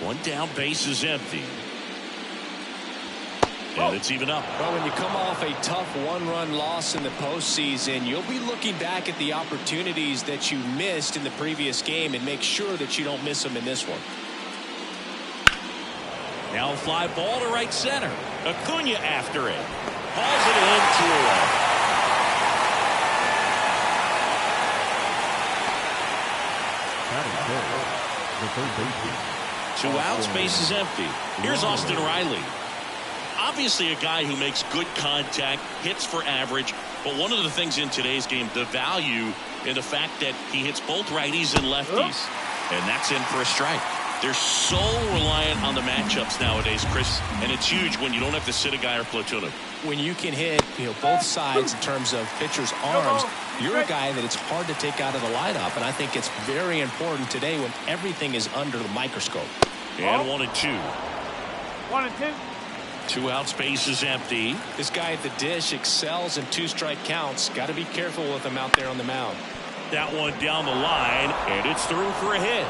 One down, base is empty. And it's even up. Well, when you come off a tough one-run loss in the postseason, you'll be looking back at the opportunities that you missed in the previous game and make sure that you don't miss them in this one. Now a fly ball to right center. Acuna after it. Balls it in, 2-away. The third baseman. 2 outs, base is empty. Here's Austin Riley. Obviously a guy who makes good contact, hits for average, but one of the things in today's game, the value in the fact that he hits both righties and lefties. And that's in for a strike. They're so reliant on the matchups nowadays, Chris, and it's huge when you don't have to sit a guy or platoon him. When you can hit both sides in terms of pitchers' arms, you're a guy that it's hard to take out of the lineup, and I think it's very important today when everything is under the microscope. And 1-2. 1-2. 2 outs, base is empty. This guy at the dish excels in 2-strike counts. Got to be careful with him out there on the mound. That one down the line, and it's through for a hit.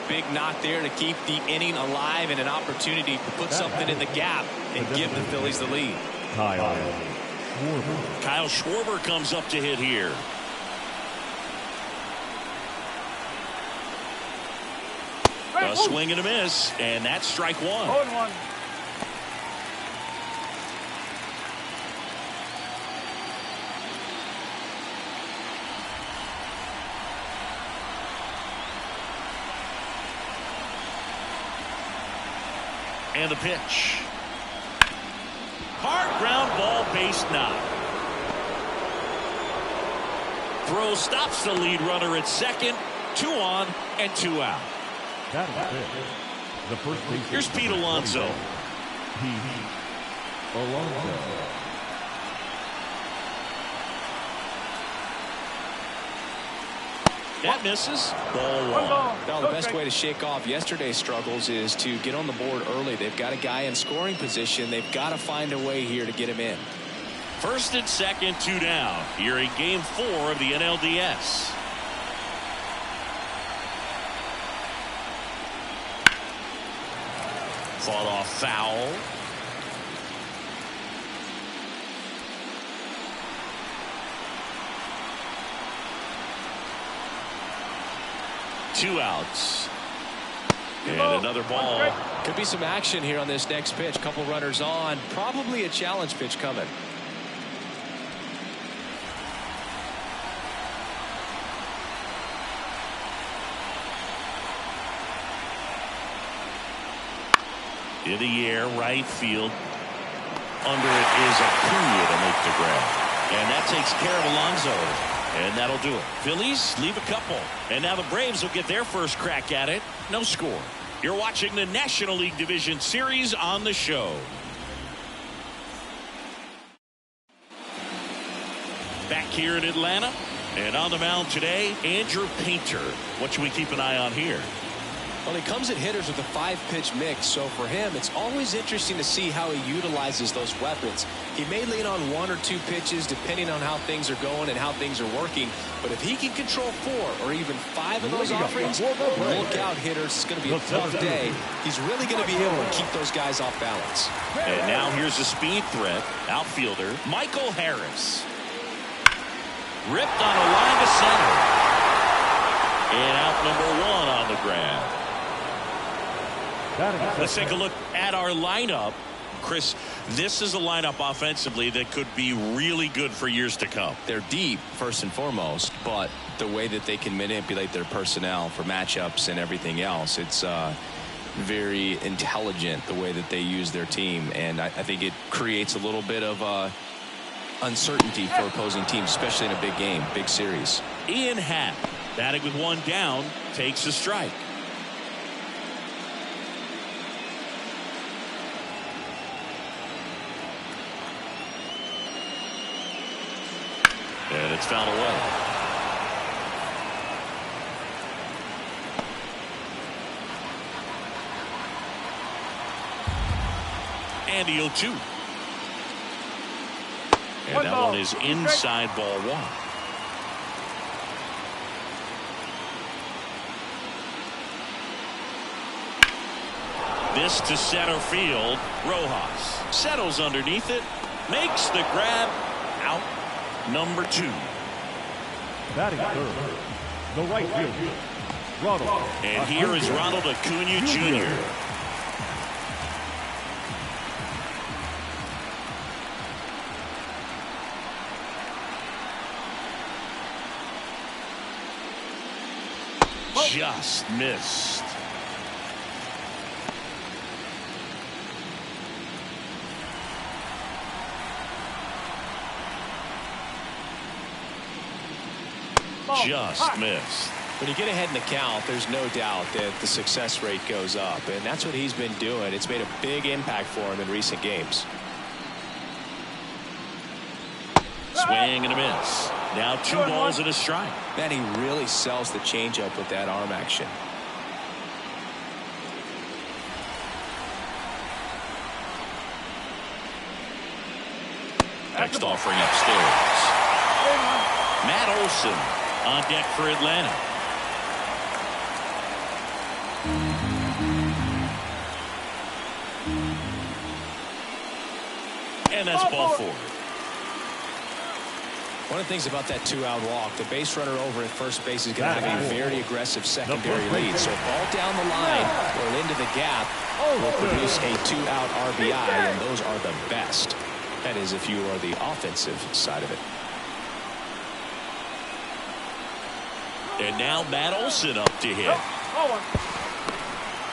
Big knock there to keep the inning alive and an opportunity to put something in the gap and give the Phillies the lead. Kyle Schwarber comes up to hit here. A swing and a miss, and that's strike 1. 0-1. And the pitch. Hard ground ball, base knock. Throw stops the lead runner at second. 2 on and 2 out. That is it. The first baseman. Here's Pete Alonso. That misses. Ball 1. Now, the best way to shake off yesterday's struggles is to get on the board early. They've got a guy in scoring position. They've got to find a way here to get him in. First and second, 2 down. Here in game 4 of the NLDS. Fought off foul. Two outs. And another ball. Could be some action here on this next pitch. Couple runners on. Probably a challenge pitch coming. In the air, right field. Under it is Acuna to make the grab. And that takes care of Alonso. And that'll do it. Phillies leave a couple. And now the Braves will get their first crack at it. No score. You're watching the National League Division Series on the show. Back here in Atlanta. And on the mound today, Andrew Painter. What should we keep an eye on here? Well, he comes at hitters with a 5-pitch mix, so for him, it's always interesting to see how he utilizes those weapons. He may lean on 1 or 2 pitches depending on how things are going and how things are working, but if he can control 4 or even 5 of those offerings, look out, hitters. It's going to be a tough day. He's really going to be able to keep those guys off balance. And now here's a speed threat. Outfielder Michael Harris. Ripped on a line to center. And out number 1 on the grab. Let's take a look at our lineup. Chris, this is a lineup offensively that could be really good for years to come. They're deep, first and foremost, but the way that they can manipulate their personnel for matchups and everything else, it's very intelligent the way that they use their team. And I think it creates a little bit of uncertainty for opposing teams, especially in a big game, big series. Ian Happ, batting with 1 down, takes a strike. And it's fouled away. And the 0-2. And that one is inside ball 1. This to center field. Rojas settles underneath it. Makes the grab. Out number 2. Batting third, the right fielder, Ronald. And here is Ronald Acuna Jr. Just missed. Just missed. When you get ahead in the count, there's no doubt that the success rate goes up, and that's what he's been doing. It's made a big impact for him in recent games. Swing and a miss. Now 2 balls and a strike. Man, he really sells the changeup with that arm action. Next offering upstairs. Matt Olson on deck for Atlanta. And that's ball 4. One of the things about that 2-out walk, the base runner over at first base is going to have a very aggressive secondary lead. So ball down the line or into the gap will produce a 2-out RBI, and those are the best. That is if you are the offensive side of it. And now Matt Olson up to hit.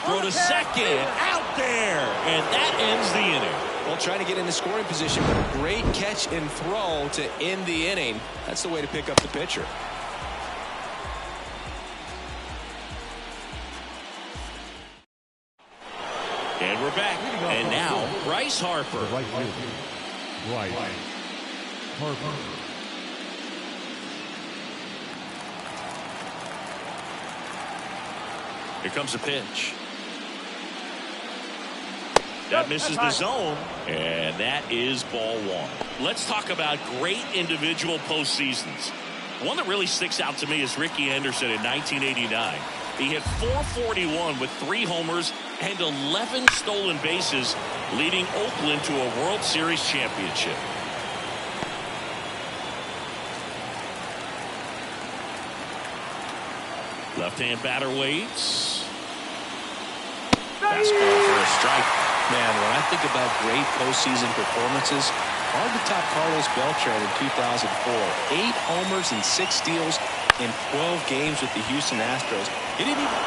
Throw to second. Out there. And that ends the inning. Well, trying to get in the scoring position, but a great catch and throw to end the inning. That's the way to pick up the pitcher. And we're back. And now Bryce Harper. The right fielder, Bryce Harper. Here comes a pitch. That misses the zone, and that is ball 1. Let's talk about great individual postseasons. One that really sticks out to me is Ricky Henderson in 1989. He hit .441 with 3 homers and 11 stolen bases, leading Oakland to a World Series championship. Left-hand batter waits. Fastball for a strike. Man, when I think about great postseason performances, hard to top Carlos Beltran in 2004. 8 homers and 6 steals in 12 games with the Houston Astros.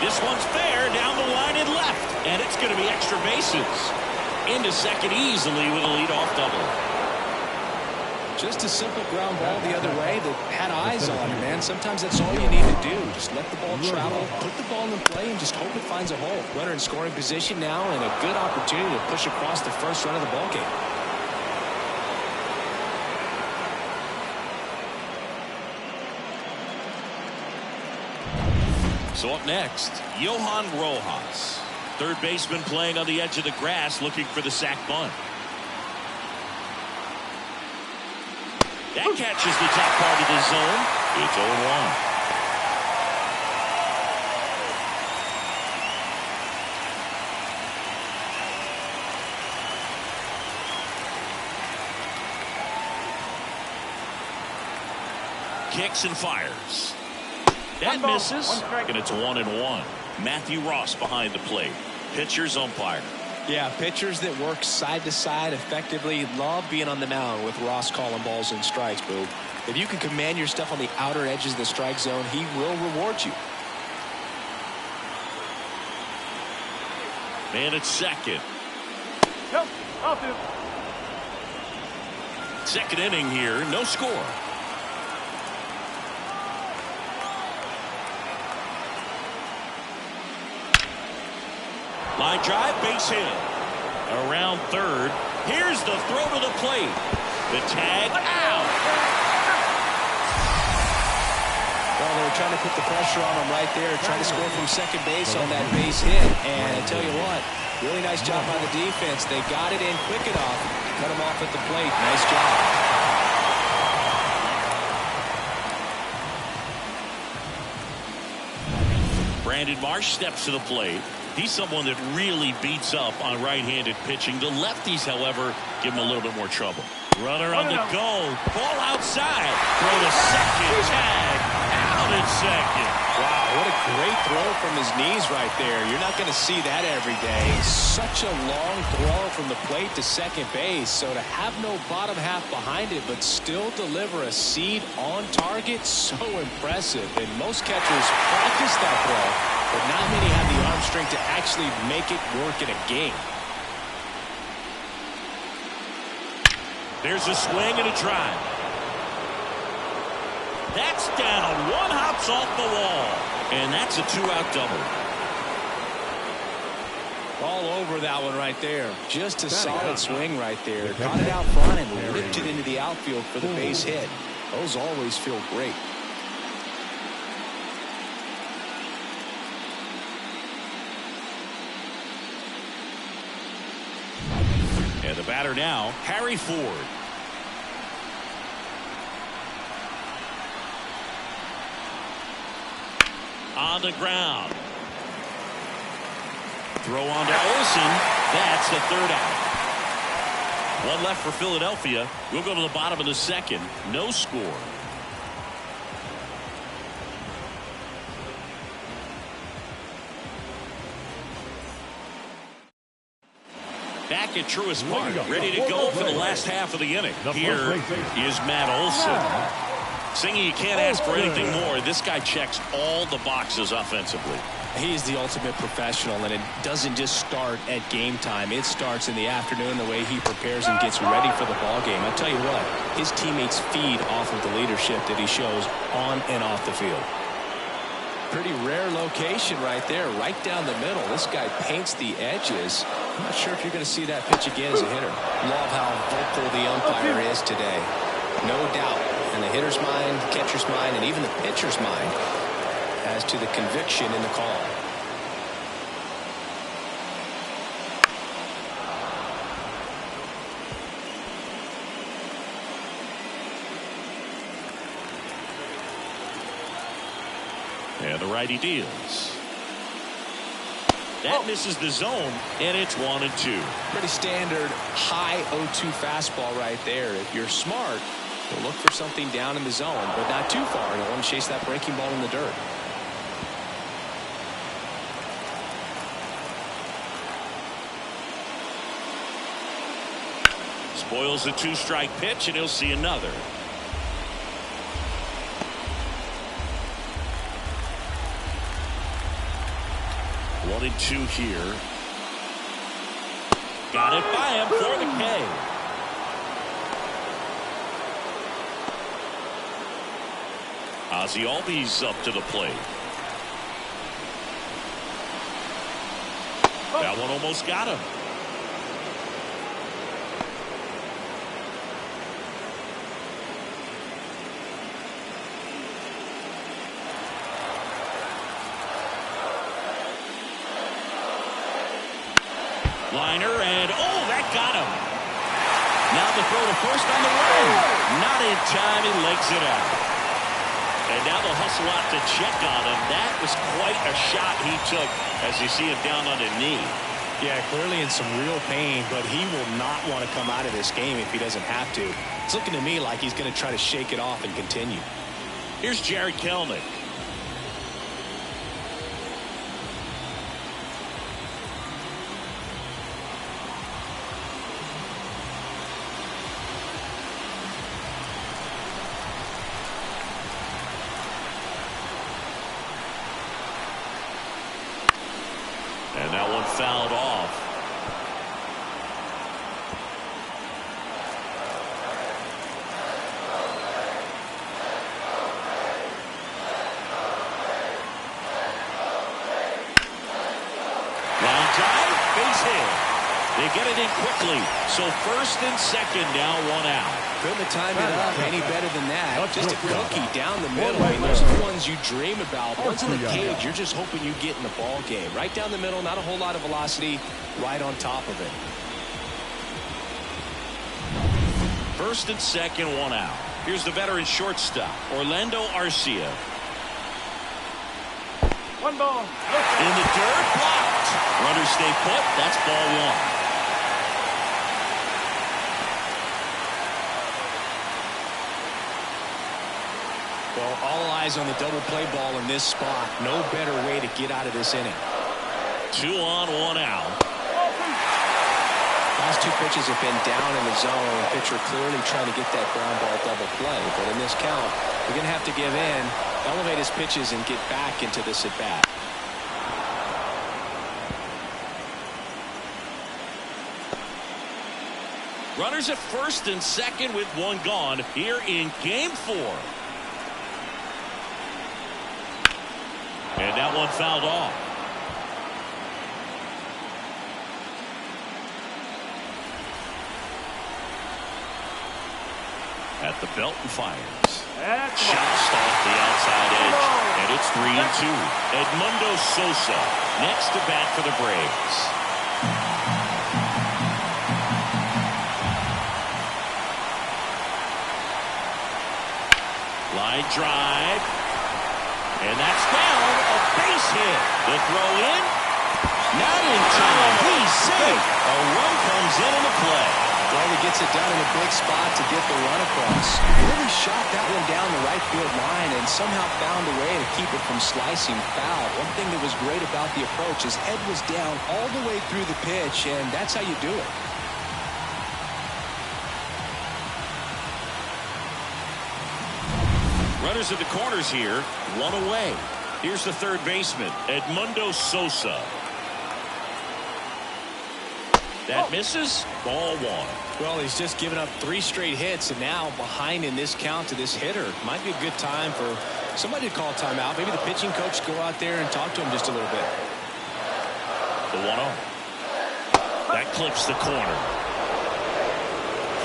This one's fair, down the line and left. And it's going to be extra bases. Into second easily with a leadoff double. Just a simple ground ball the other way that had eyes on it, man. Sometimes that's all you need to do. Just let the ball travel, put the ball in play, and just hope it finds a hole. Runner in scoring position now, and a good opportunity to push across the first run of the ball game. So up next, Johan Rojas. Third baseman playing on the edge of the grass, looking for the sac bunt. That catches the top part of the zone. It's 0-1. Kicks and fires. That misses, and it's 1-1. Matthew Ross behind the plate. Pitcher's umpire. Yeah, pitchers that work side to side effectively love being on the mound with Ross calling balls and strikes, Boo. If you can command your stuff on the outer edges of the strike zone, he will reward you. Man at second. Second inning here, no score. Line drive, base hit. Around third. Here's the throw to the plate. The tag out. Well, they were trying to put the pressure on him right there, trying to score from second base on that base hit. And I tell you what, really nice job by the defense. They got it in quick enough to cut him off at the plate. Nice job. Brandon Marsh steps to the plate. He's someone that really beats up on right-handed pitching. The lefties, however, give him a little bit more trouble. Runner on the go. Ball outside. Throw to second. Tag. Out at second. Wow, what a great throw from his knees right there. You're not going to see that every day. Such a long throw from the plate to second base. So to have no bottom half behind it, but still deliver a seed on target, so impressive. And most catchers practice that throw, but not many have the arm strength to actually make it work in a game. There's a swing and a drive. That's down. One hops off the wall. And that's a 2-out double. All over that one right there. Just a solid swing right there. Caught it out front and ripped it into the outfield for the base hit. Those always feel great. And the batter now, Harry Ford. On the ground. Throw on to Olsen. That's the third out. One left for Philadelphia. We'll go to the bottom of the second. No score. Back at Truist Park, ready to go for the last half of the inning. Here is Matt Olsen. Singy, you can't ask for anything more. This guy checks all the boxes offensively. He's the ultimate professional, and it doesn't just start at game time. It starts in the afternoon, the way he prepares and gets ready for the ball game. I tell you what, his teammates feed off of the leadership that he shows on and off the field. Pretty rare location right there, right down the middle. This guy paints the edges. I'm not sure if you're going to see that pitch again as a hitter. Love how vocal the umpire is today. No doubt. In the hitter's mind, the catcher's mind, and even the pitcher's mind as to the conviction in the call. And the righty deals. That misses the zone, and it's 1-2. Pretty standard high 0-2 fastball right there. If you're smart, you'll look for something down in the zone, but not too far. You don't want to chase that breaking ball in the dirt. Spoils the 2-strike pitch, and he'll see another. One and two here. Got it by him for the K. Ozzie Albies up to the plate. That one almost got him. Liner, and oh, that got him. Now the throw to first on the run. Not in time, he legs it out. And now they'll hustle out to check on him. That was quite a shot he took as you see him down on the knee. Yeah, clearly in some real pain, but he will not want to come out of this game if he doesn't have to. It's looking to me like he's going to try to shake it off and continue. Here's Jared Kelnick. And that one fouled off. Line drive, base hit. They get it in quickly. So first and second now, one out. Couldn't have timed it up any better than that. Just a cookie down the middle. I mean, those are the ones you dream about. Once in the cage, you're just hoping you get in the ball game. Right down the middle, not a whole lot of velocity, right on top of it. First and second, one out. Here's the veteran shortstop, Orlando Arcia. 1 ball. In the dirt, blocked. Runners stay put. That's ball 1. Well, all eyes on the double play ball in this spot. No better way to get out of this inning. 2 on, 1 out. Last 2 pitches have been down in the zone. Pitcher clearly trying to get that ground ball double play. But in this count, we're going to have to give in, elevate his pitches, and get back into this at bat. Runners at first and second with 1 gone here in game 4. And that one fouled off. At the belt and fires. Shot off the outside edge. And it's 3-2. Edmundo Sosa next to bat for the Braves. Line drive. And that's down. A base hit. The throw in. Not in time. He's safe. A run comes in on the play. Well, he gets it done in a big spot to get the run across. Really shot that one down the right field line and somehow found a way to keep it from slicing foul. One thing that was great about the approach is head was down all the way through the pitch, and that's how you do it. Runners at the corners here, 1 away. Here's the third baseman, Edmundo Sosa. That misses, ball 1. Well, he's just given up 3 straight hits, and now behind in this count to this hitter. Might be a good time for somebody to call timeout. Maybe the pitching coach go out there and talk to him just a little bit. The 1-0. That clips the corner.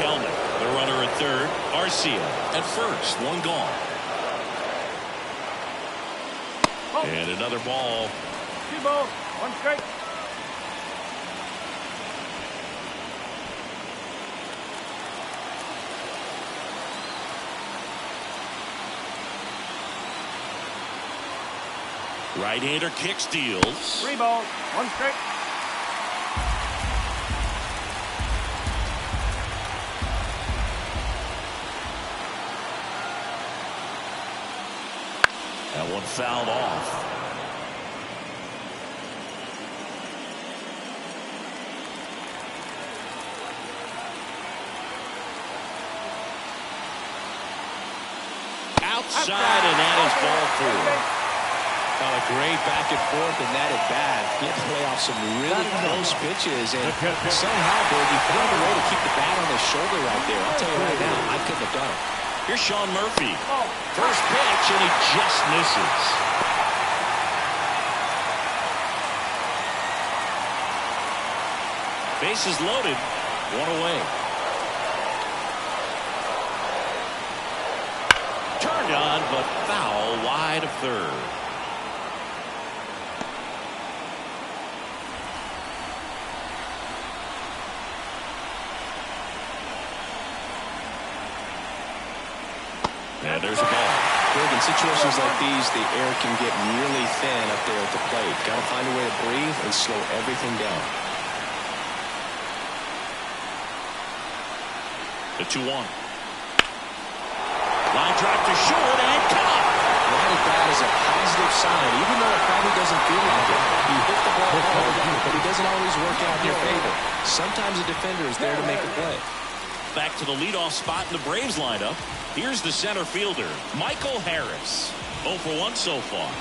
Kelman, the runner at third. Arcia at first, 1 gone. And another ball. 2 balls, 1 strike. Right-hander kicks, deals. 3 balls, 1 strike. That one fouled off. Outside, and that is ball 4. A great back and forth in that at bat. He had to play off some really close pitches, and somehow, Bergie, found a way to keep the bat on his shoulder right there. I'll tell you right now, I couldn't have done it. Here's Sean Murphy. First pitch, and he just misses. Bases loaded, 1 away. Turned on, but foul wide of third. And there's a ball. Big in situations like these, the air can get really thin up there at the plate. Got to find a way to breathe and slow everything down. The 2-1. Line drive to short and caught. Right at that is a positive sign, even though it probably doesn't feel like it. He hit the ball hard, but it doesn't always work out in your favor. Sometimes a defender is there to make a play. Back to the leadoff spot in the Braves lineup. Here's the center fielder, Michael Harris. 0 for 1 so far.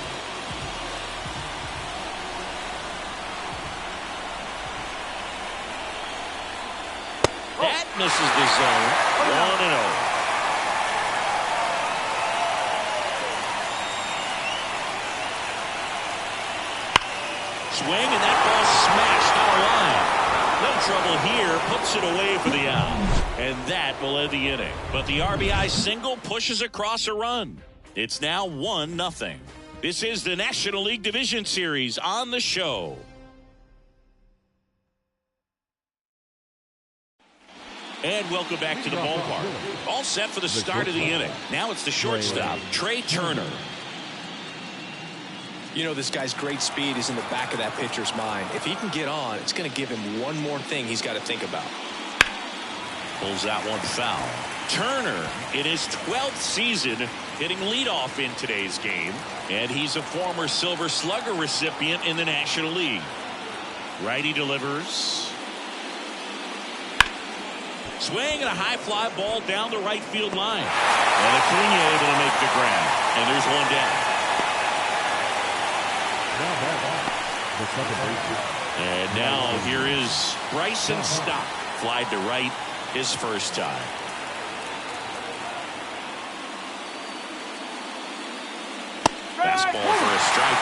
That misses the zone. 1-0. Swing, and that ball smashed out of line. No trouble here, puts it away for the out. And that will end the inning. But the RBI single pushes across a run. It's now 1-0. This is the National League Division Series on the show. And welcome back to the ballpark. All set for the start of the inning. Now it's the shortstop, Trey Turner. You know, this guy's great speed is in the back of that pitcher's mind. If he can get on, it's going to give him one more thing he's got to think about. Pulls that one foul. Turner in his 12th season hitting leadoff in today's game, and he's a former Silver Slugger recipient in the National League. Righty delivers. Swing and a high fly ball down the right field line. And Acuna able to make the grab. And there's one down. And now here is Bryson Stott. Flied to right his first time. Fastball for a strike.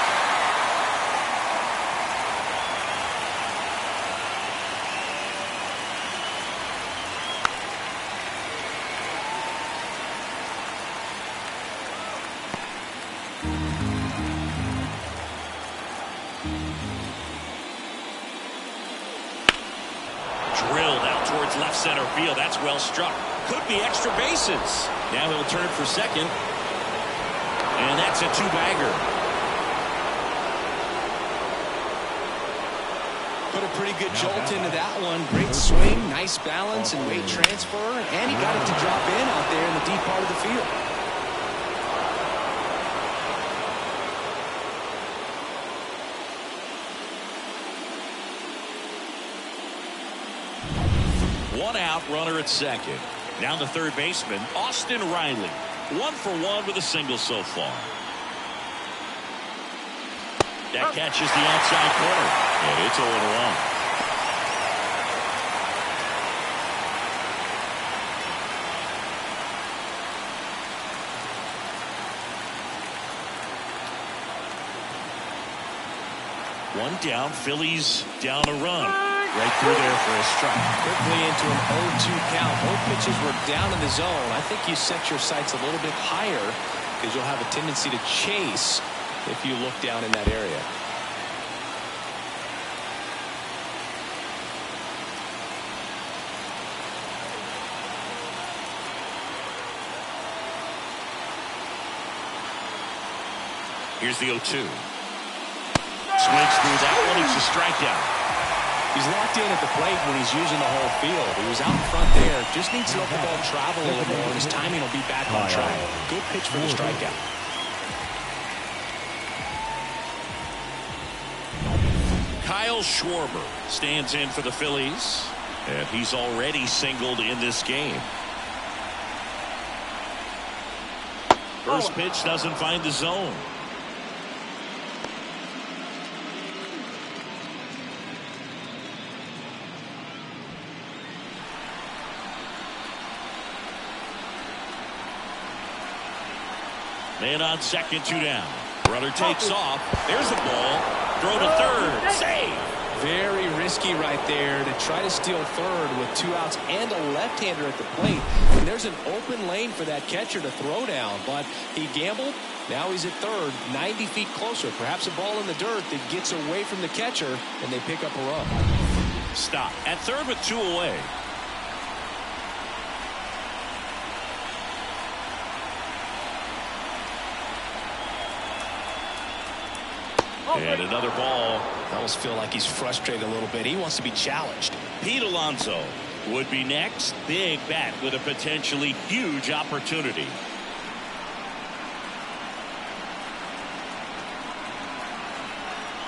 Drilled out towards left center field. That's well struck. Could be extra bases. Now he'll turn for second. And that's a two-bagger. Put a pretty good jolt into that one. Great swing, nice balance, and weight transfer. And he got it to drop in out there in the deep part of the field. One out, runner at second. Now the third baseman, Austin Riley. 1 for 1 with a single so far. That catches the outside corner, and it's 0-1. One down, Phillies down a run. Right through there for a strike. Quickly into an 0-2 count. Both pitches were down in the zone. I think you set your sights a little bit higher because you'll have a tendency to chase if you look down in that area. Here's the 0-2. Swings through that one. It's a strikeout. He's locked in at the plate when he's using the whole field. He was out in front there. Just needs to let the ball travel a little more, and his timing will be back on track. Good pitch for the strikeout. Kyle Schwarber stands in for the Phillies, and he's already singled in this game. First pitch doesn't find the zone. Man on second, 2 down. Runner takes off. There's a ball. Throw to third. Save. Very risky right there to try to steal third with 2 outs and a left-hander at the plate. And there's an open lane for that catcher to throw down, but he gambled. Now he's at third, 90 feet closer. Perhaps a ball in the dirt that gets away from the catcher, and they pick up a run. Stop at third with 2 away. And another ball. I almost feel like he's frustrated a little bit. He wants to be challenged. Pete Alonso would be next. Big bat with a potentially huge opportunity.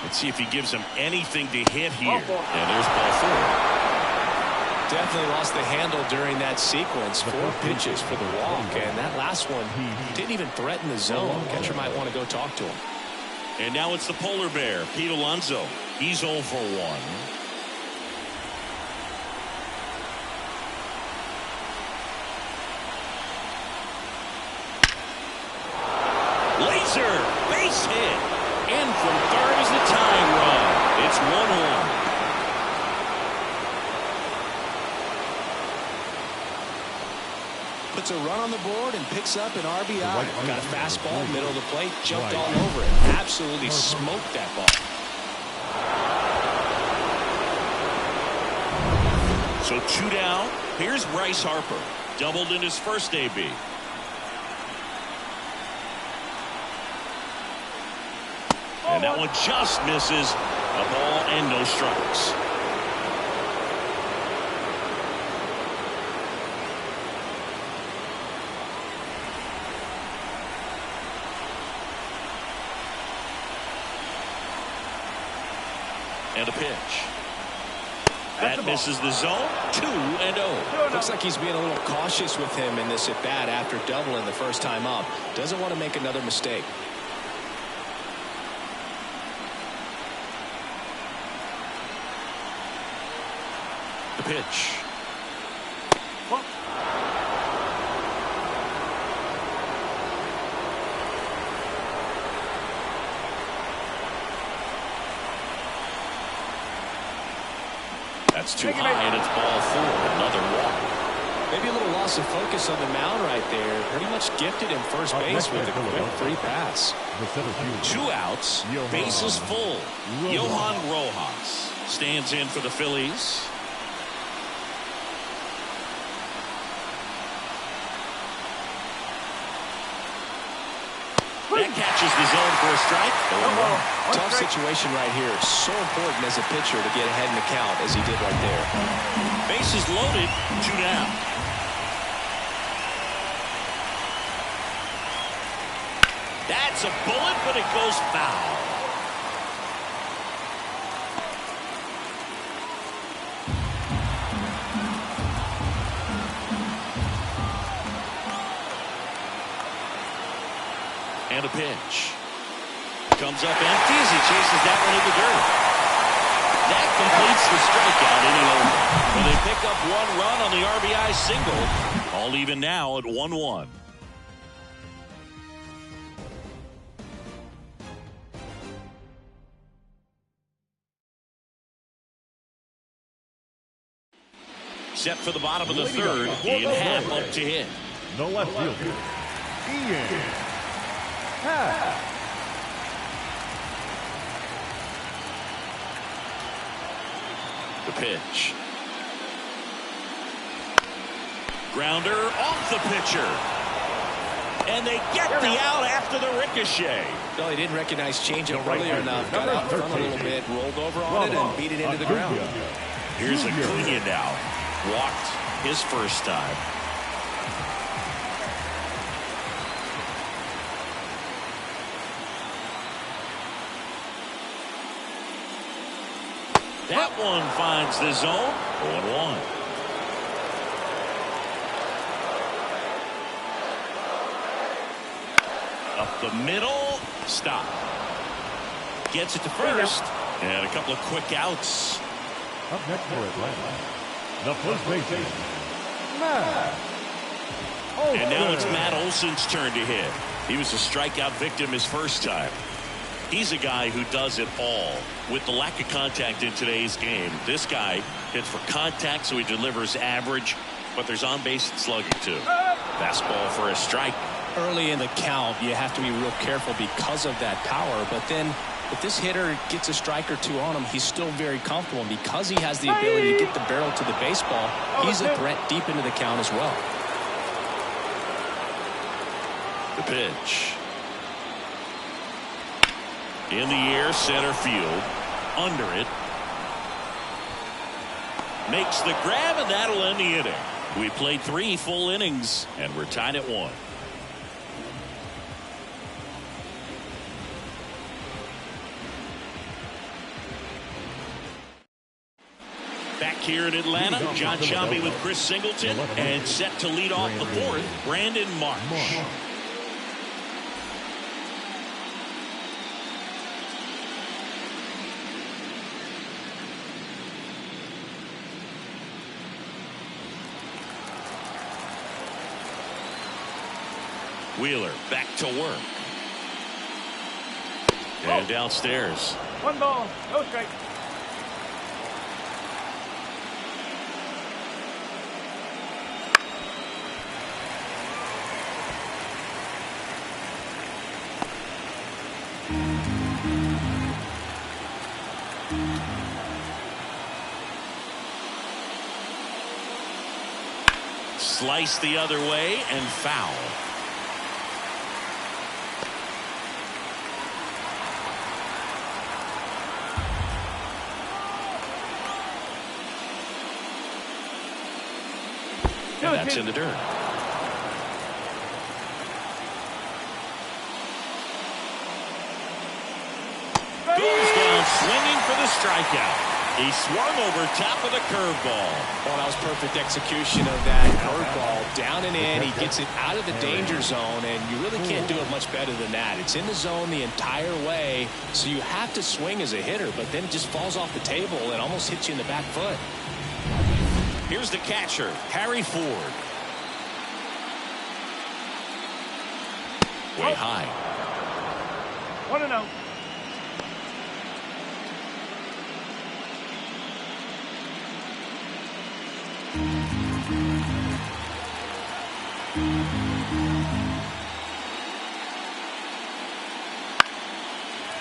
Let's see if he gives him anything to hit here. And there's ball 4. Definitely lost the handle during that sequence. 4 pitches for the walk, and that last one didn't even threaten the zone. Catcher might want to go talk to him. And now it's the polar bear, Pete Alonso. He's 0 for 1. Laser, base hit. In from third is the tying run. It's 1-1. Puts a run on the board and picks up an RBI. Got a fastball, middle of the plate, jumped all over it. Absolutely smoked that ball. So 2 down. Here's Bryce Harper. Doubled in his first AB. And that one just misses. A ball and no strikes. And a pitch. That misses the zone. 2-0. Looks like he's being a little cautious with him in this at bat after doubling the first time up. Doesn't want to make another mistake. The pitch. That's too high, and it's ball 4. Another walk. Maybe a little loss of focus on the mound right there. Pretty much gifted in first base with a quick free pass. 2 outs. Bases full. Johan Rojas stands in for the Phillies. That catches the zone for a strike. Tough situation right here. So important as a pitcher to get ahead in the count as he did right there. Bases loaded. 2 down. That's a bullet, but it goes foul. And a pitch. Comes up empty as he chases that one in the dirt. That completes the strikeout inning over. Well, they pick up 1 run on the RBI single. All even now at 1-1. Set for the bottom of the third. In half up to hit. The left fielder, Ian. The pitch. Grounder off the pitcher. And they get the out after the ricochet. No, he didn't recognize changeup earlier enough. Got out in front a little bit, rolled over on it, and beat it into the ground. Here's Acuna now. Walked his first time. That one finds the zone. 0-1. Up the middle. Stop. Gets it to first. And a couple of quick outs. Up next for Atlanta, the first baseman, Matt Olson. And now it's Matt Olson's turn to hit. He was a strikeout victim his first time. He's a guy who does it all. With the lack of contact in today's game, this guy hits for contact, so he delivers average, but there's on-base and slugging too. Fastball for a strike. Early in the count, you have to be real careful because of that power, but then if this hitter gets a strike or two on him, he's still very comfortable. And because he has the ability to get the barrel to the baseball, he's a threat deep into the count as well. The pitch. In the air, center field. Under it. Makes the grab, and that'll end the inning. We played 3 full innings, and we're tied at 1. Back here in Atlanta, John Shelby with Chris Singleton, and set to lead off the 4th, Brandon Marsh. Wheeler back to work. And downstairs. 1 ball, no strike. Slice the other way and foul. And that's in the dirt. Goes down swinging for the strikeout. He swung over top of the curveball. Well, that was perfect execution of that curveball. Down and in, he gets it out of the danger zone, and you really can't do it much better than that. It's in the zone the entire way, so you have to swing as a hitter, but then it just falls off the table and almost hits you in the back foot. Here's the catcher, Harry Ford. Way high. 1-0.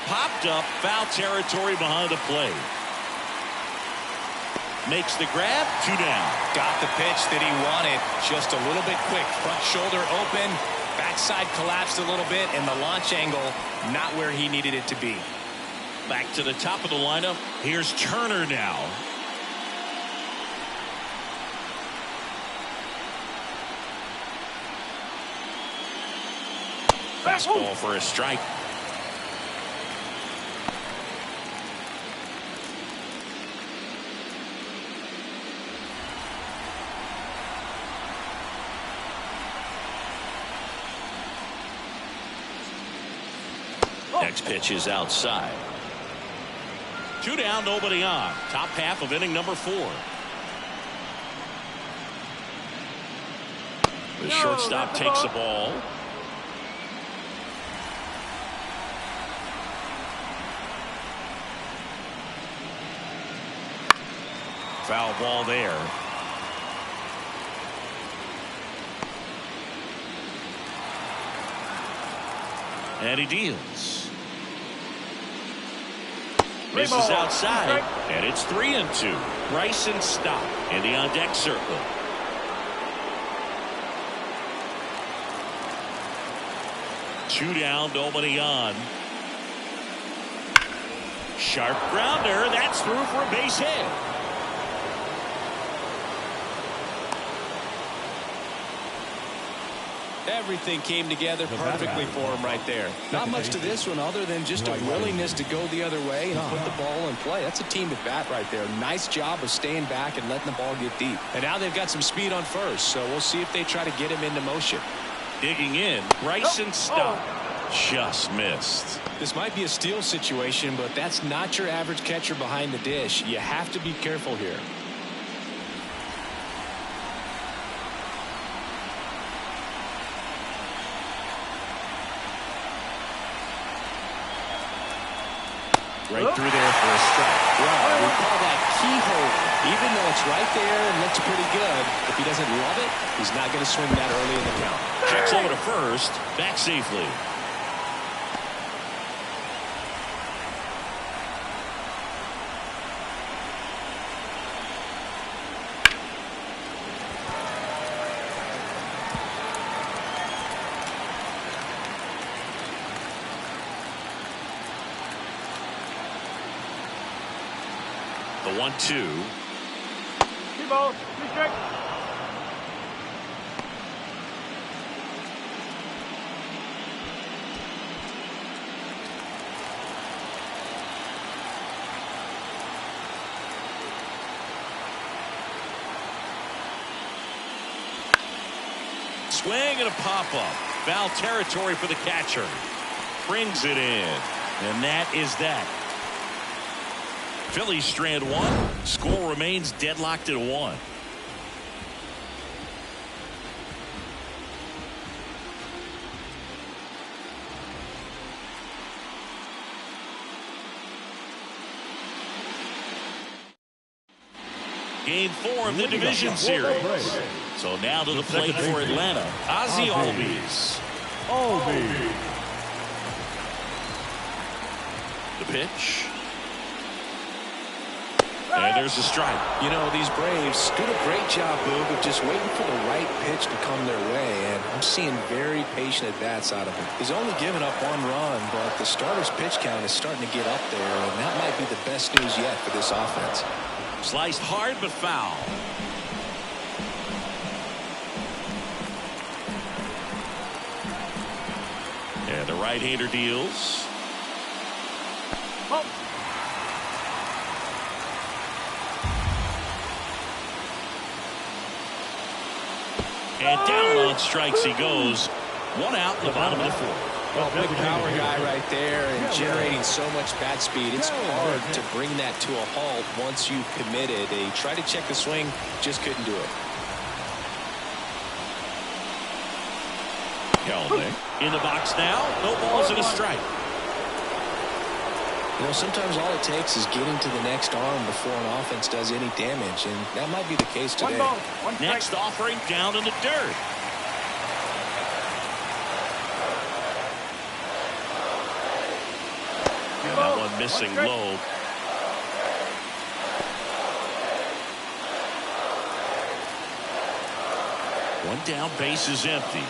Popped up, foul territory behind the plate. Makes the grab, 2 down. Got the pitch that he wanted, just a little bit quick. Front shoulder open, backside collapsed a little bit, and the launch angle not where he needed it to be. Back to the top of the lineup. Here's Turner now. Fastball for a strike. Next pitch is outside. 2 down, nobody on. Top half of inning number 4. The shortstop takes the ball. Foul ball there. And he deals. Misses outside, and it's 3-2. Bryson Stott in the on-deck circle. Two down, nobody on. Sharp grounder, that's through for a base hit. Everything came together perfectly for him right there. Not much to this one other than just a willingness to go the other way and put the ball in play. That's a team at bat right there. Nice job of staying back and letting the ball get deep. And now they've got some speed on first, so we'll see if they try to get him into motion. Digging in, Bryson Stott just missed. This might be a steal situation, but that's not your average catcher behind the dish. You have to be careful here. Right through there for a strike. Well, we call that keyhole. Even though it's right there and looks pretty good, if he doesn't love it, he's not going to swing that early in the count. Checks over to first, back safely. The 1-2. 2 balls, 2 strikes. Swing and a pop-up. Foul territory for the catcher. Brings it in. And that is that. Phillies strand 1. Score remains deadlocked at 1. Game 4 of the division series. So now to the plate for Atlanta, Ozzie Albies. The pitch. And there's a strike. You know, these Braves did a great job, Boog, of just waiting for the right pitch to come their way, and I'm seeing very patient at-bats out of him. He's only given up 1 run, but the starter's pitch count is starting to get up there, and that might be the best news yet for this offense. Sliced hard but foul. The right-hander deals. Oh. And down on strikes he goes. One out in the bottom of the fourth. Well, big power guy right there and generating so much bat speed. It's hard to bring that to a halt once you've committed. They tried to check the swing, just couldn't do it. In the box now. No balls and a strike. You know, sometimes all it takes is getting to the next arm before an offense does any damage, and that might be the case today. One ball, one strike. Next offering down in the dirt. And that one missing low. One down, base is empty.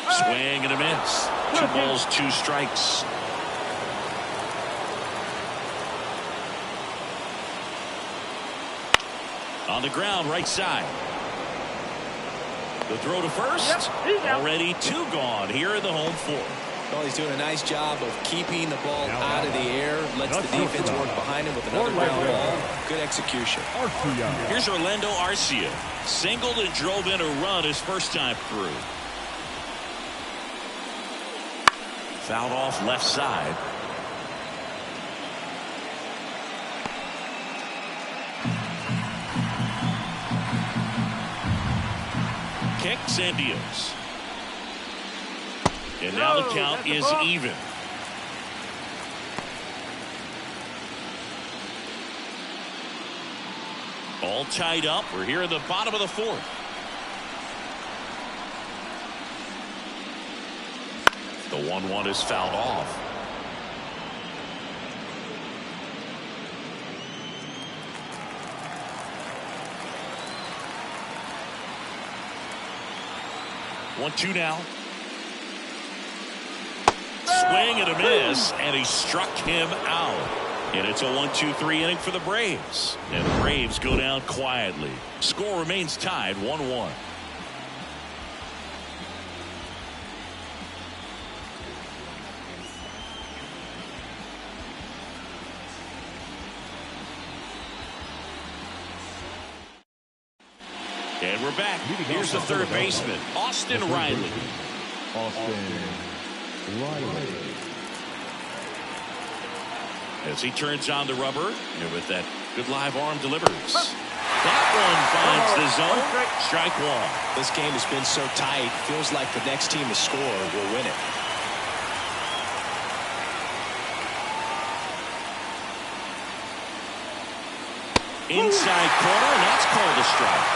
Swing and a miss. 2 balls, 2 strikes. On the ground, right side. The throw to first. Already 2 gone here in the home 4th. Well, he's doing a nice job of keeping the ball out of the air. Lets the defense work behind him with another ground ball. Good execution. Here's Orlando Arcia. Singled and drove in a run his first time through. Fouled off left side. Kicks and deals. And now the count is even. All tied up. We're here in the bottom of the 4th. The 1-1 is fouled off. One, 2 now. Swing and a miss, and he struck him out. And it's a 1-2-3 inning for the Braves. And the Braves go down quietly. Score remains tied 1-1. And we're back. Here's the third baseman, Austin Riley. As he turns on the rubber, and with that good live arm delivers. That one finds the zone. Strike 1. This game has been so tight. Feels like the next team to score will win it. Inside corner, and that's called a strike.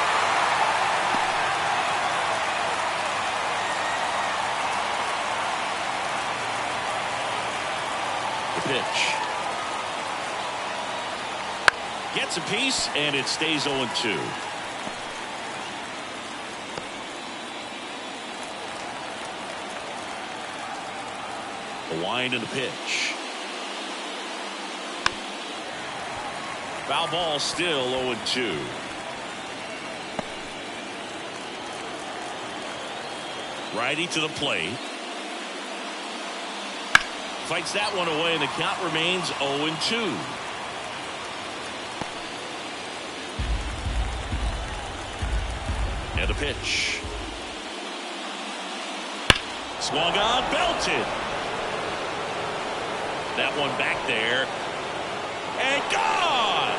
The pitch. Gets a piece, and it stays 0-2. The wind and the pitch. Foul ball, still 0-2. Righty to the plate. Fights that one away, and the count remains 0-2. And a pitch. Swung on, belted. That one back there. And gone!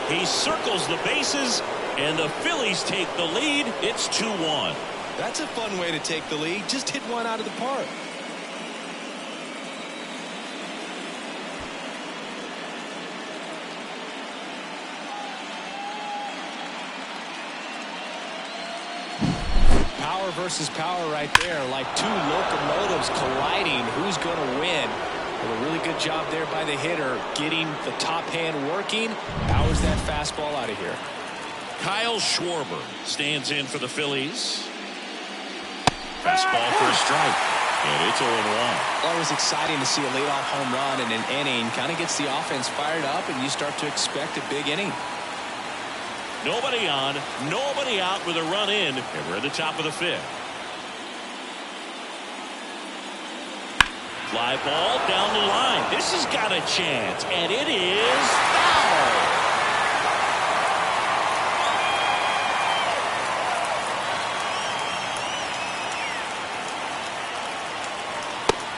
He circles the bases, and the Phillies take the lead. It's 2-1. That's a fun way to take the lead. Just hit one out of the park. Power versus power right there, like 2 locomotives colliding. Who's going to win? Well, a really good job there by the hitter, getting the top hand working. Powers that fastball out of here. Kyle Schwarber stands in for the Phillies. Fastball for a strike, and it's 0-1. Always exciting to see a leadoff home run in an inning. Kind of gets the offense fired up, and you start to expect a big inning. Nobody on, nobody out with a run in, and we're at the top of the 5th. Fly ball down the line. This has got a chance, and it is foul.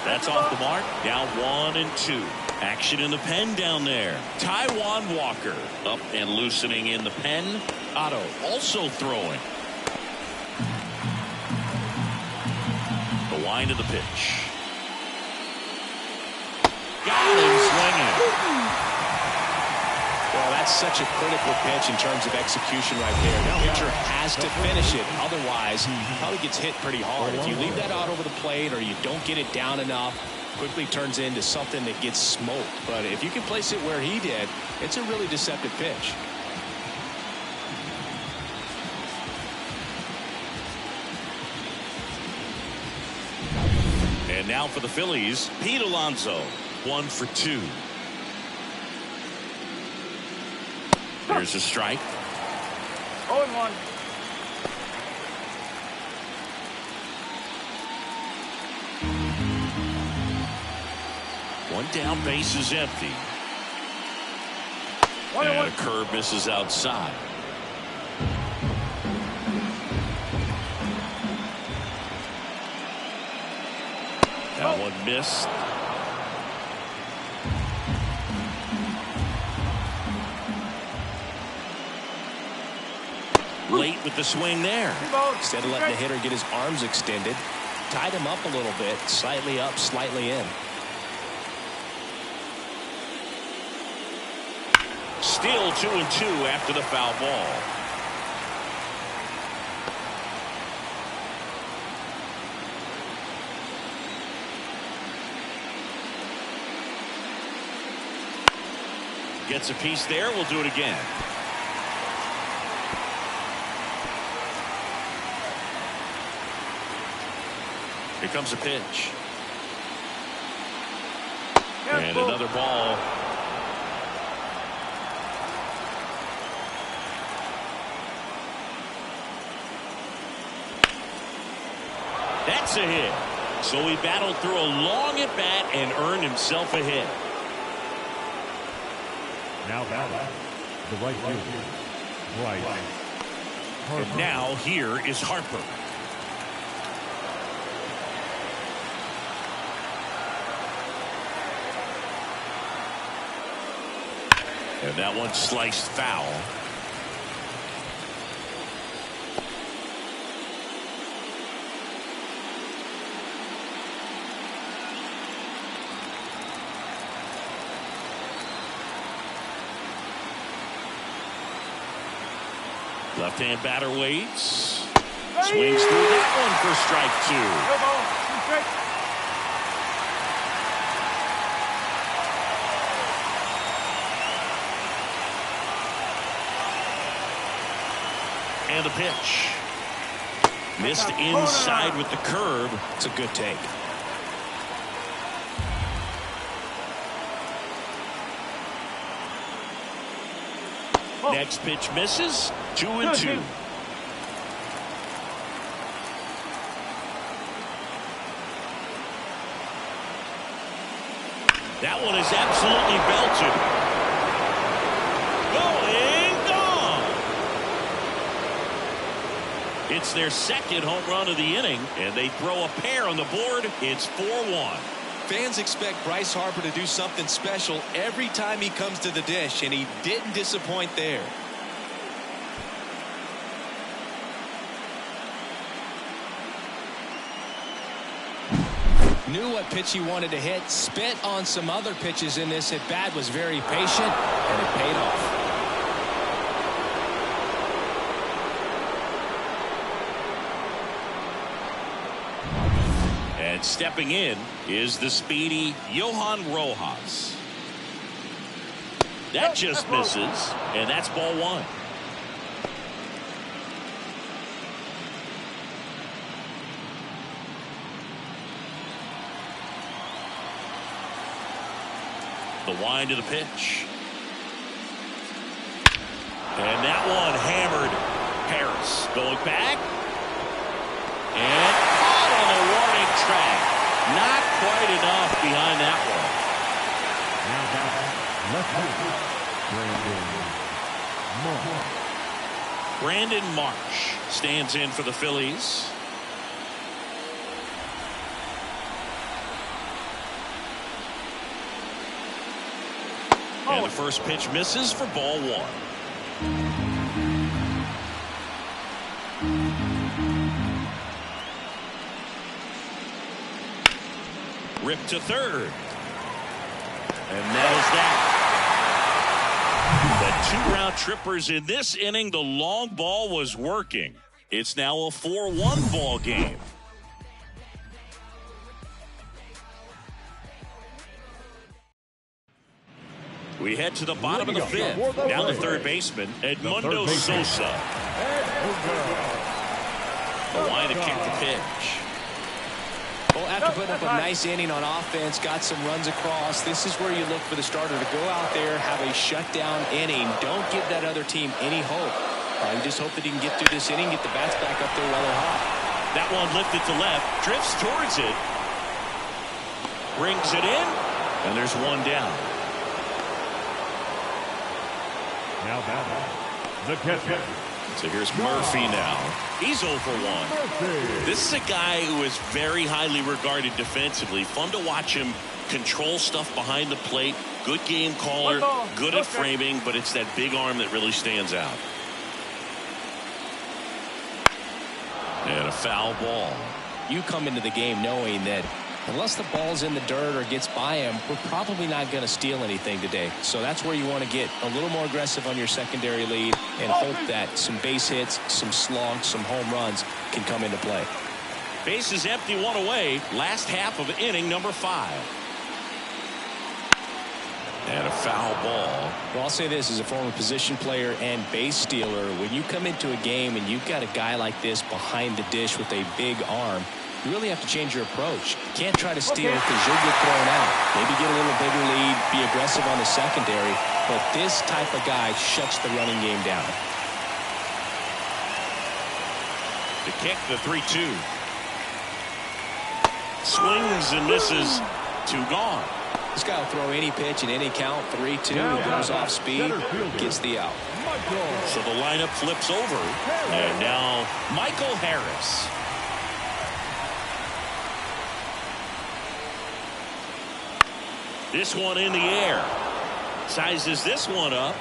That's off the mark. Now 1-2. Action in the pen down there. Taijuan Walker up and loosening in the pen. Otto also throwing. The wind of the pitch. Got him swinging. Well, that's such a critical pitch in terms of execution right there. The pitcher has to finish it. Otherwise, he probably gets hit pretty hard. If you leave that out over the plate or you don't get it down enough, quickly turns into something that gets smoked. But if you can place it where he did, it's a really deceptive pitch. And now for the Phillies, Pete Alonso, 1 for 2. There's a strike. 0-1. One down, base is empty. 1-1. And a curve misses outside. That one missed. Late with the swing there. Instead of letting the hitter get his arms extended, tied him up a little bit, slightly up, slightly in. Still 2-2 after the foul ball. Gets a piece there. We'll do it again. Here comes a pitch. And another ball. That's a hit. So he battled through a long at bat and earned himself a hit. Now batting, the right fielder, Bryce. And now here is Harper. And that one sliced foul. Left-hand batter waits. Swings through that one for strike 2. And the pitch. Missed inside with the curve. It's a good take. Next pitch misses. 2-2. That one is absolutely belted. Going, gone. It's their second home run of the inning, and they throw a pair on the board. It's 4-1. Fans expect Bryce Harper to do something special every time he comes to the dish, and he didn't disappoint there. Knew what pitch he wanted to hit, spit on some other pitches in this at bat, was very patient, and it paid off. And stepping in is the speedy Johan Rojas. That just misses, and that's ball 1. The wind of the pitch. And that one hammered. Harris going back. And caught on the warning track. Not quite enough Left fielder, Brandon Marsh stands in for the Phillies. And the first pitch misses for ball one. Ripped to third. And nails that. The two-round trippers in this inning. The long ball was working. It's now a 4-1 ball game. We head to the bottom of the fifth. Down the third baseman, Edmundo Sosa. The line to kick the pitch. Well, after putting up a nice inning on offense, got some runs across, this is where you look for the starter to go out there, have a shutdown inning. Don't give that other team any hope. You just hope that he can get through this inning, get the bats back up there while they're hot. That one lifted to left, drifts towards it, brings it in, and there's one down. Now batting, the catcher. So here's Murphy now. He's 0 for 1. This is a guy who is very highly regarded defensively. Fun to watch him control stuff behind the plate. Good game caller, good at framing, but it's that big arm that really stands out. And a foul ball. You come into the game knowing that unless the ball's in the dirt or gets by him, we're probably not going to steal anything today. So that's where you want to get a little more aggressive on your secondary lead and hope that some base hits, some slugs, some home runs can come into play. Base is empty, one away. Last half of inning number 5. And a foul ball. Well, I'll say this as a former position player and base stealer. When you come into a game and you've got a guy like this behind the dish with a big arm, you really have to change your approach. You can't try to steal because you'll get thrown out. Maybe get a little bigger lead, be aggressive on the secondary, but this type of guy shuts the running game down. The kick, the 3-2. Swings and misses. 2 gone. This guy will throw any pitch in any count. 3-2, goes off speed, gets the out. So the lineup flips over. And now Michael Harris. This one in the air. Sizes this one up.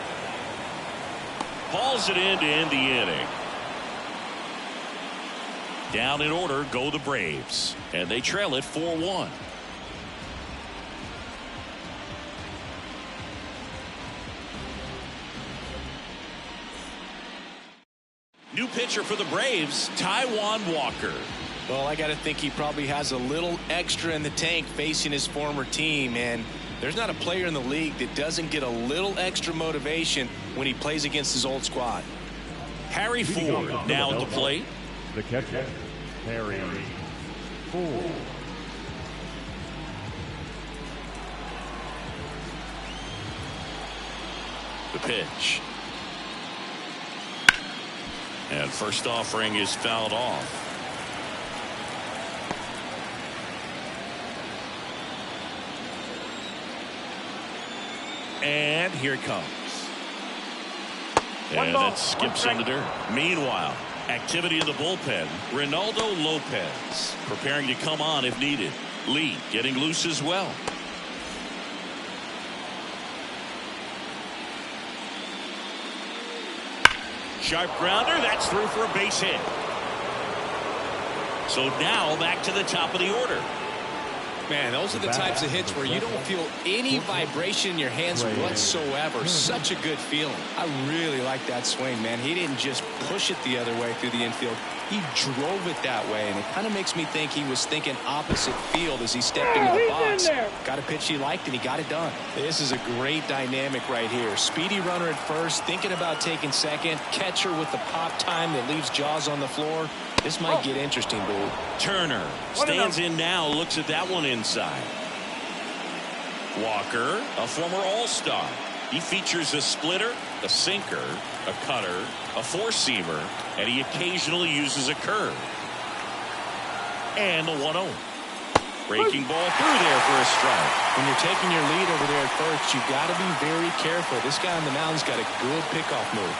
Hauls it in to end the inning. Down in order go the Braves. And they trail it 4-1. New pitcher for the Braves, Taijuan Walker. Well, I got to think he probably has a little extra in the tank facing his former team, and there's not a player in the league that doesn't get a little extra motivation when he plays against his old squad. Harry Ford now at the plate. The catcher, Harry Ford. The pitch. And first offering is fouled off. And here it comes. And that skips in the dirt. Meanwhile, activity in the bullpen. Ronaldo Lopez preparing to come on if needed. Lee getting loose as well. Sharp grounder. That's through for a base hit. So now back to the top of the order. Man, those are the types of hits where you don't feel any vibration in your hands whatsoever. Such a good feeling. I really like that swing, man. He didn't just push it the other way through the infield. He drove it that way, and it kind of makes me think he was thinking opposite field as he stepped into the box. Got a pitch he liked, and he got it done. This is a great dynamic right here. Speedy runner at first, thinking about taking second. Catcher with the pop time that leaves Jaws on the floor. This might get interesting, Boo. Turner stands in now, looks at that one inside. Walker, a former All-Star. He features a splitter, a sinker, a cutter, a four-seamer, and he occasionally uses a curve. And the 1-0. Breaking ball through there for a strike. When you're taking your lead over there at first, you've got to be very careful. This guy on the mound's got a good pickoff move.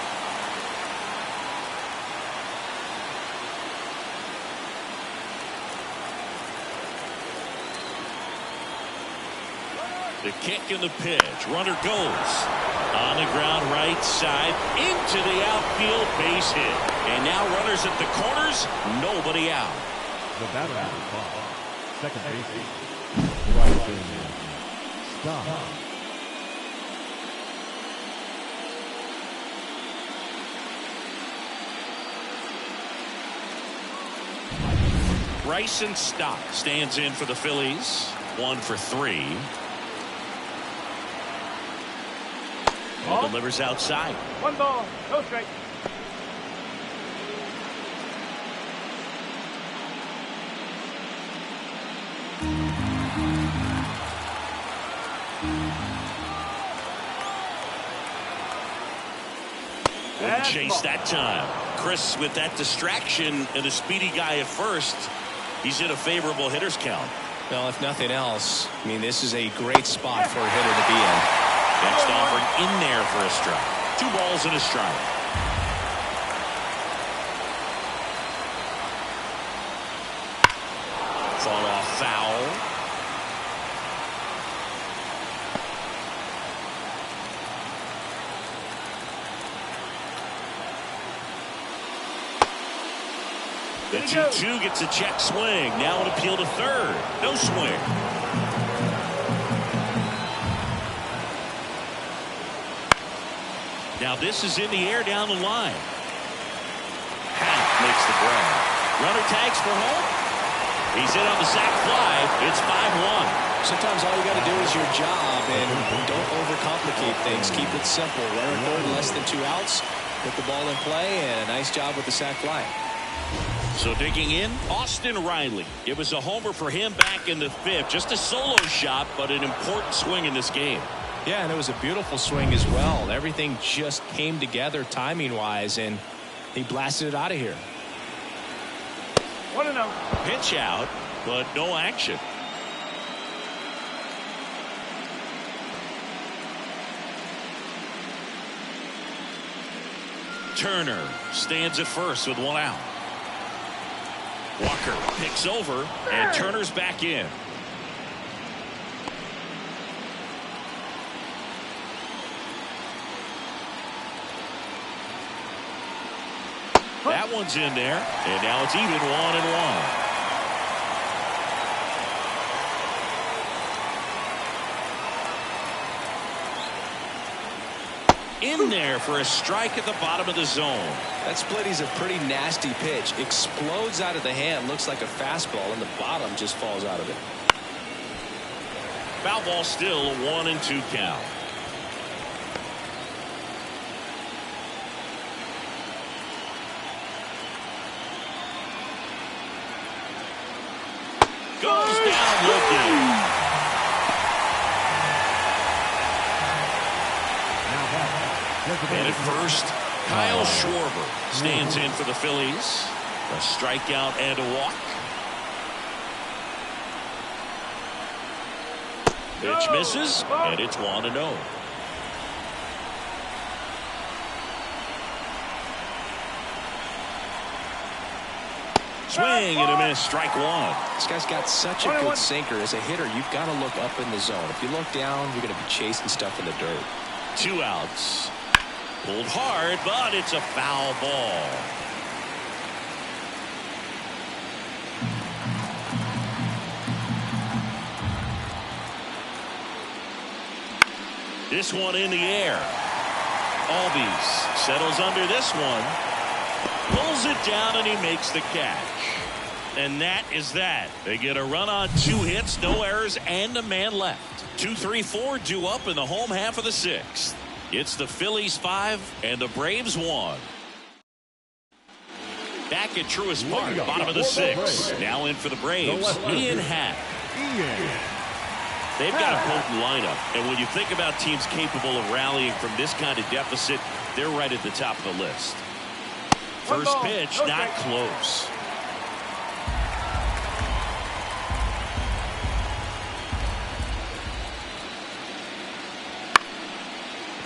The kick and the pitch. Runner goes on the ground right side into the outfield, base hit. And now runners at the corners, nobody out. The batter is caught. Second base. Right field. Stop. Bryson Stott stands in for the Phillies. 1 for 3. And delivers outside. 1 ball, no strike. Wouldn't chase that time. Chris, with that distraction and a speedy guy at first, he's in a favorable hitter's count. Well, if nothing else, I mean, this is a great spot for a hitter to be in. Next offering in there for a strike. 2 balls and a strike. Fought off foul. The 2-2 gets a check swing. Now an appeal to third. No swing. Now this is in the air down the line. Hack makes the grab. Runner tags for home. He's in on the sac fly. It's 5-1. Sometimes all you got to do is your job and don't overcomplicate things. Keep it simple. Runner third, less than 2 outs. Put the ball in play, and a nice job with the sac fly. So digging in, Austin Riley. It was a homer for him back in the 5th. Just a solo shot, but an important swing in this game. Yeah, and it was a beautiful swing as well. Everything just came together timing-wise, and he blasted it out of here. 1-0. Pitch out, but no action. Turner stands at first with 1 out. Walker picks over, and Turner's back in. That one's in there, and now it's even 1-1. In there for a strike at the bottom of the zone. That splitty's a pretty nasty pitch. Explodes out of the hand, looks like a fastball, and the bottom just falls out of it. Foul ball still, a 1-2 count. Goes down looking. And at first, Kyle Schwarber stands in for the Phillies. A strikeout and a walk. Pitch misses, and it's 1-0. Swing and a miss, strike 1. This guy's got such a good sinker. As a hitter, you've got to look up in the zone. If you look down, you're going to be chasing stuff in the dirt. 2 outs. Pulled hard, but it's a foul ball. This one in the air. Albies settles under this one. Pulls it down, and he makes the catch. And that is that. They get a run on 2 hits, no errors, and a man left. 2-3-4 due up in the home half of the 6th. It's the Phillies 5 and the Braves 1. Back at Truist Park, bottom of the 6th. Now in for the Braves, Ian Happ. They've got a potent lineup, and when you think about teams capable of rallying from this kind of deficit, they're right at the top of the list. First pitch, not close.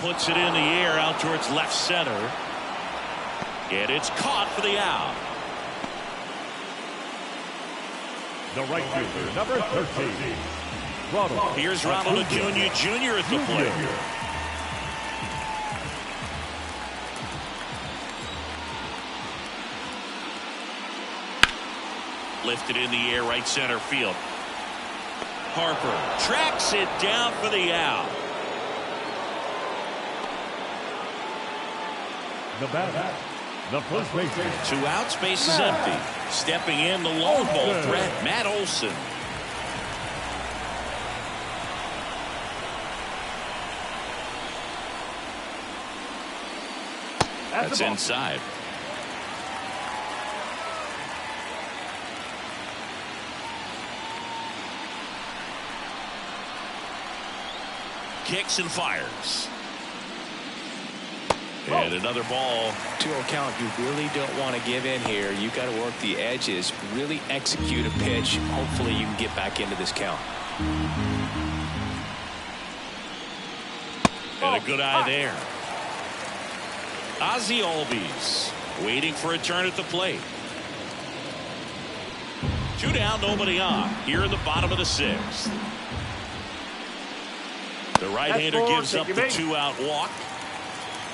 puts it in the air out towards left center. And it's caught for the out. The right fielder, number 13. Ronald. Here's Ronald Acuna Jr. at the plate. Lifted in the air, right center field. Harper tracks it down for the out. The batter, the first baseman. 2 outs, base is empty. Stepping in, the long ball threat, Matt Olson. That's inside. Kicks and fires. And another ball. 2-0 count. You really don't want to give in here. You got to work the edges, really execute a pitch. Hopefully you can get back into this count. And a good eye there. Ozzie Albies waiting for a turn at the plate. 2 down, nobody on. Here in the bottom of the 6th. The right-hander gives up the 2-out walk.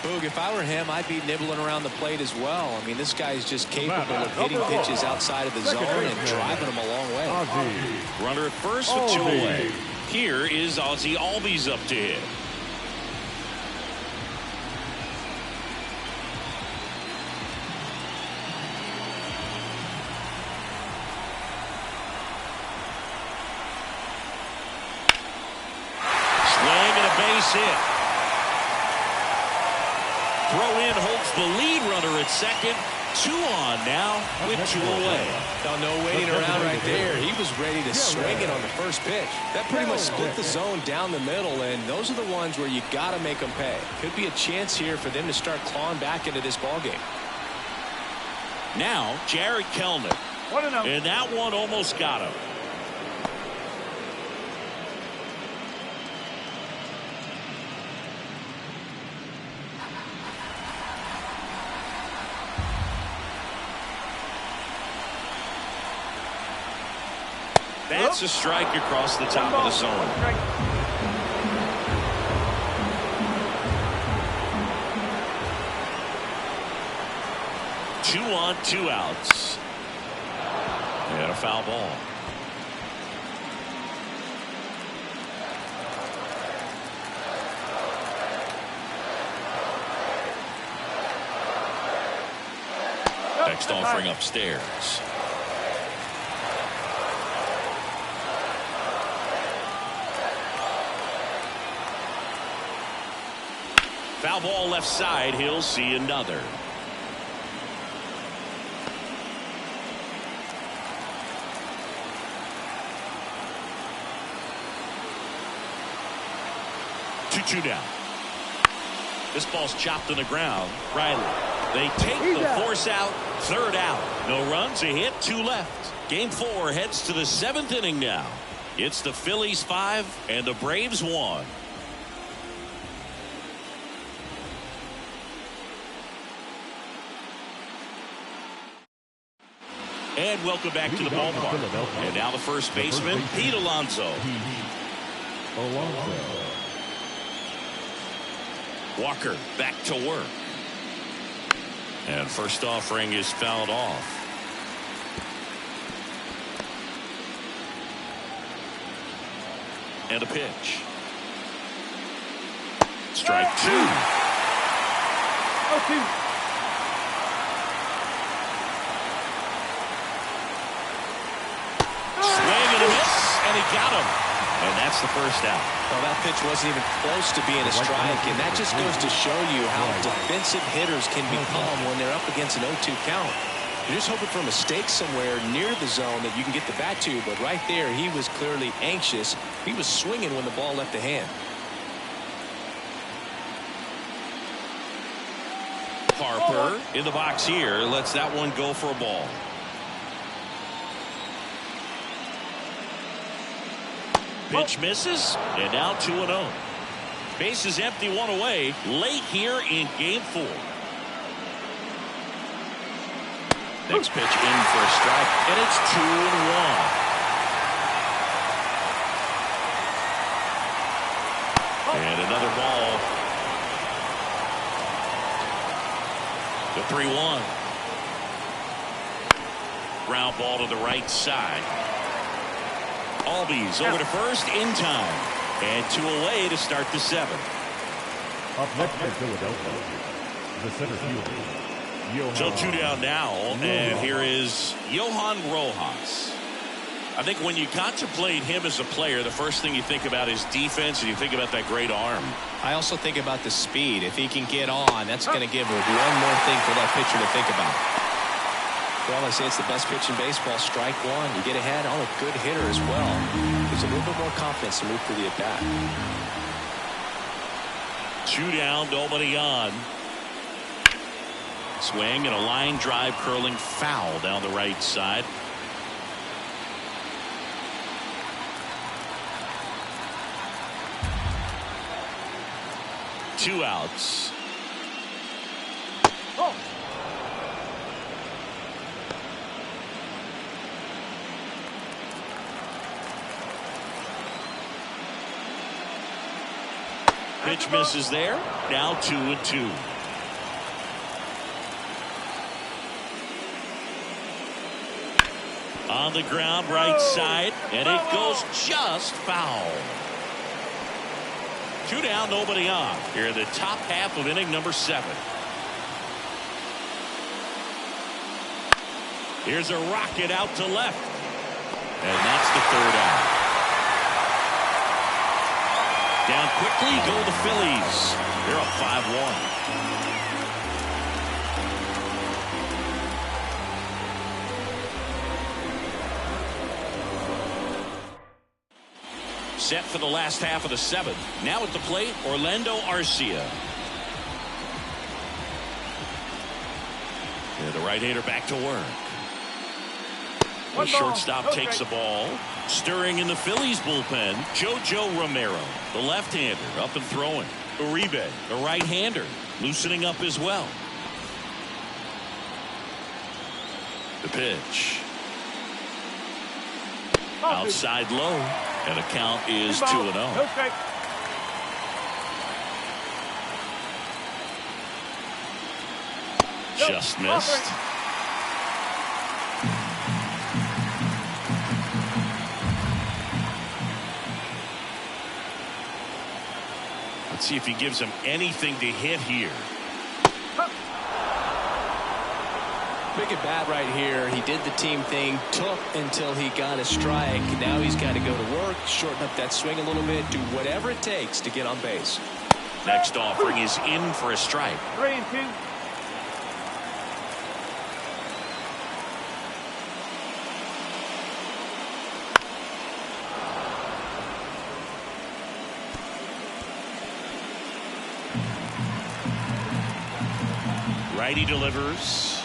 Boog, if I were him, I'd be nibbling around the plate as well. I mean, this guy's just capable of hitting pitches outside of the zone and driving them a long way. Runner at first with 2 away. Here is Ozzie Albies up to hit. Base hit. Throw in holds the lead runner at second. 2 on now with 2 away. No waiting around right there. He was ready to swing it on the first pitch. That pretty much split the zone down the middle, and those are the ones where you got to make them pay. Could be a chance here for them to start clawing back into this ballgame. Now Jared Kelnick. And that one almost got him. That's a strike across the top of the zone. Two on, 2 outs. And a foul ball. Next offering upstairs. Foul ball left side. He'll see another. Two down. This ball's chopped on the ground. Riley. They take the force out. 3rd out. No runs, a hit, 2 left. Game 4 heads to the 7th inning now. It's the Phillies 5 and the Braves 1. And welcome back to the ballpark. And now the first baseman, Pete Alonso. Walker back to work. And first offering is fouled off. And a pitch. Strike 2. Swing and a miss, and he got him. And that's the first out. Well, that pitch wasn't even close to being a strike, and that just goes to show you how defensive hitters can become when they're up against an 0-2 count. You're just hoping for a mistake somewhere near the zone that you can get the bat to, but right there he was clearly anxious. He was swinging when the ball left the hand. Harper in the box here lets that one go for a ball. Pitch misses, and now 2-0. Bases empty, one away, late here in game 4. Next pitch in for a strike, and it's 2-1. And another ball. The 3-1. Ground ball to the right side. Albies over to first in time. And 2 away to start the 7th. Up next for Philadelphia, the center fielder. So 2 down now, and here is Johan Rojas. I think when you contemplate him as a player, the first thing you think about is defense, and you think about that great arm. I also think about the speed. If he can get on, that's going to give him one more thing for that pitcher to think about. Well, I say it's the best pitch in baseball. Strike one. You get ahead on a good hitter as well. There's a little bit more confidence to move through the at-bat. 2 down, nobody on. Swing and a line drive curling foul down the right side. Two outs. Oh. Pitch misses there. Now 2-2. On the ground, right side, and it goes just foul. 2 down, nobody on. Here in the top half of inning number 7. Here's a rocket out to left. And that's the 3rd out. Down quickly go the Phillies. They're up 5-1. Set for the last half of the 7th. Now at the plate, Orlando Arcia. And the right-hander back to work. The shortstop takes the ball. Stirring in the Phillies bullpen, JoJo Romero, the left-hander, up and throwing. Uribe, the right-hander, loosening up as well. The pitch. Outside low, and the count is 2-0. Just missed. Let's see if he gives him anything to hit here. Big at bat right here. He did the team thing, took until he got a strike. Now he's got to go to work, shorten up that swing a little bit, do whatever it takes to get on base. Next offering is in for a strike. 3-2. Righty delivers.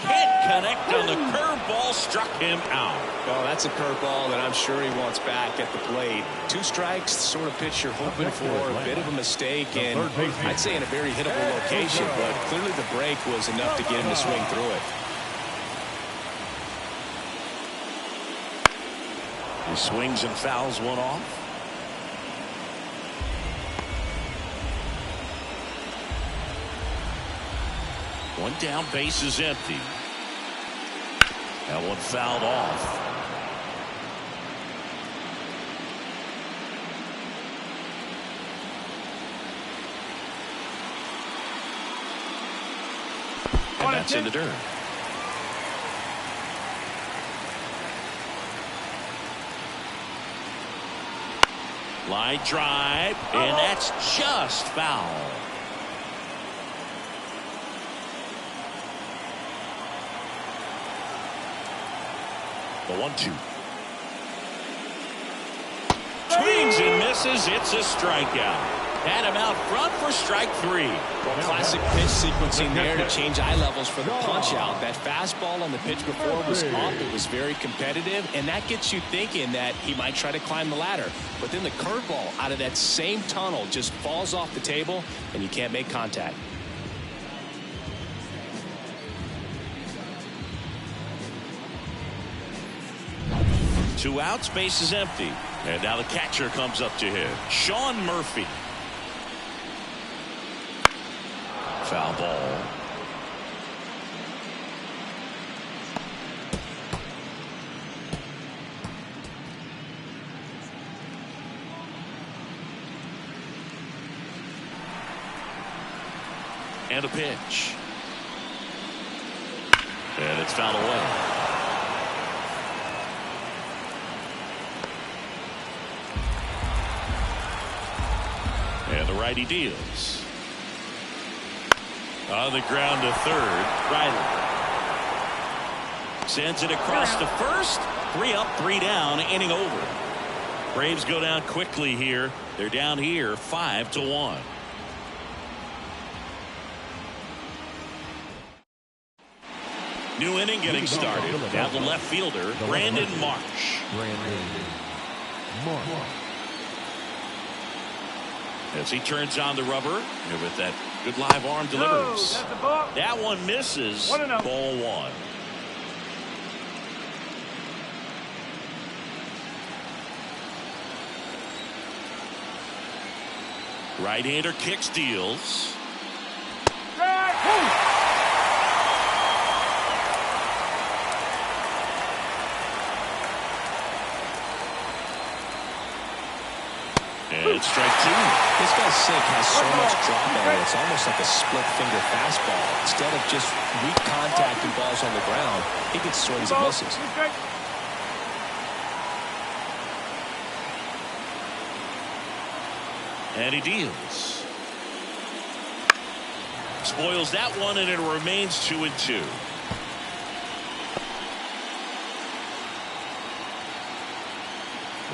Can't connect on the curveball, struck him out. Well, that's a curveball that I'm sure he wants back at the plate. 2 strikes, the sort of pitch you're hoping for. A bit of a mistake, and I'd say in a very hittable location, but clearly the break was enough to get him to swing through it. He swings and fouls one off. One down, base is empty. That one fouled off. And that's in the dirt. Line drive, and that's just foul. The 1-2. Swings and misses. It's a strikeout. Had him out front for strike 3. Well, classic pitch sequencing there to change eye levels for the punch out. That fastball on the pitch before was up. It was very competitive, and that gets you thinking that he might try to climb the ladder. But then the curveball out of that same tunnel just falls off the table, and you can't make contact. Two outs, base is empty. And now the catcher comes up to hit. Sean Murphy. Foul ball. And a pitch. And it's fouled away. And the righty deals. On the ground to third, Riley. Sends it across to first. 3 up, 3 down, inning over. Braves go down quickly here. They're down here 5-1. New inning getting started. Now the left fielder, Brandon Marsh. As he turns on the rubber, and with that good live arm delivers. That one misses. Ball 1. Right-hander kicks, deals. And it's strike 2. This guy's sink has so much drop in it. It's almost like a split finger fastball. Instead of just weak contact and balls on the ground, he gets swings and misses. And he deals. Spoils that one, and it remains 2-2.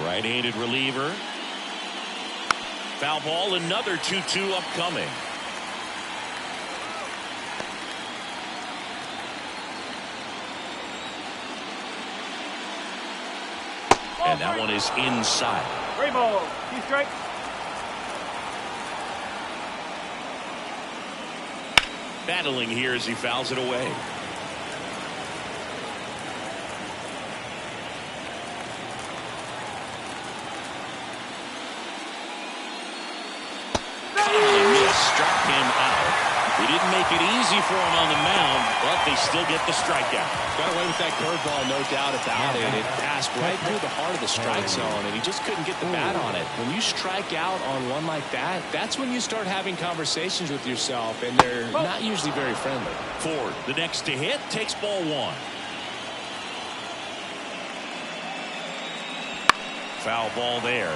Right-handed reliever. Foul ball, another 2-2 upcoming. And that one is inside. 3 balls. 2 strikes. Battling here as he fouls it away. Struck him out. They didn't make it easy for him on the mound, but they still get the strikeout. Got away with that curveball, no doubt about it. It passed right through the heart of the strike zone, and he just couldn't get the bat on it. When you strike out on one like that, that's when you start having conversations with yourself, and they're not usually very friendly. Ford, the next to hit, takes ball 1. Foul ball there.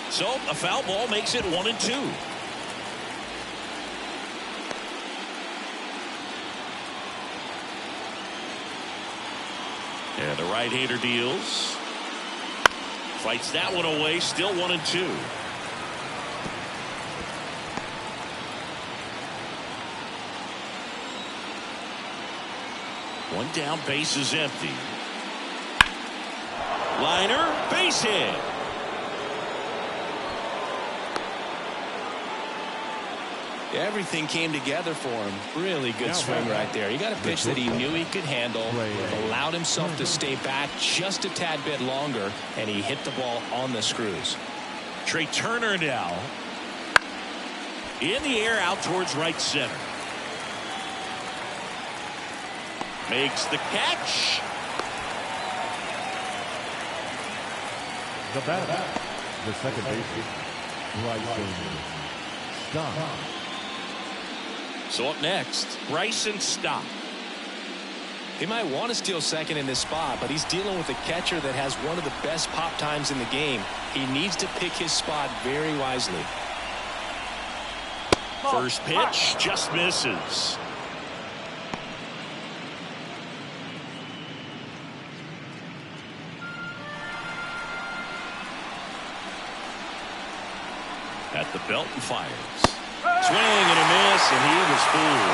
So a foul ball makes it 1-2. And the right-hander deals. Fights that one away, still 1-2. One down, base is empty. Liner, base hit. Everything came together for him. Really good swing right there. He got a pitch that he knew he could handle, allowed himself to stay back just a tad bit longer, and he hit the ball on the screws. Trey Turner now in the air out towards right center. Makes the catch. The batter, the second baseman, Bryson Stott. So up next, Bryson Stott. He might want to steal second in this spot, but he's dealing with a catcher that has one of the best pop times in the game. He needs to pick his spot very wisely. First pitch just misses. The belt and fires. Swing and a miss, and he was fooled.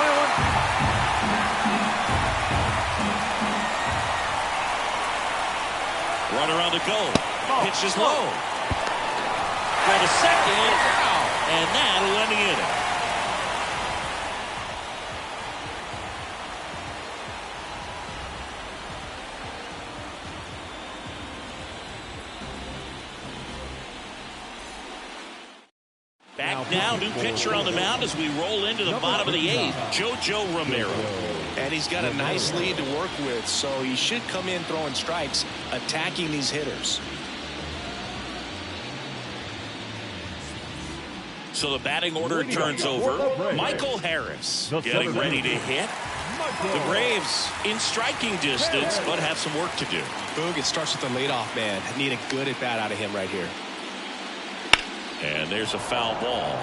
Runner on the go. Pitch is low. Go to second. And that'll end the inning. Back now, new pitcher on the mound as we roll into the bottom of the eighth, JoJo Romero. And he's got a nice lead to work with, so he should come in throwing strikes, attacking these hitters. So the batting order turns over. Michael Harris getting ready to hit. The Braves in striking distance, but have some work to do. Boog, it starts with the leadoff man. Need a good at bat out of him right here. And there's a foul ball.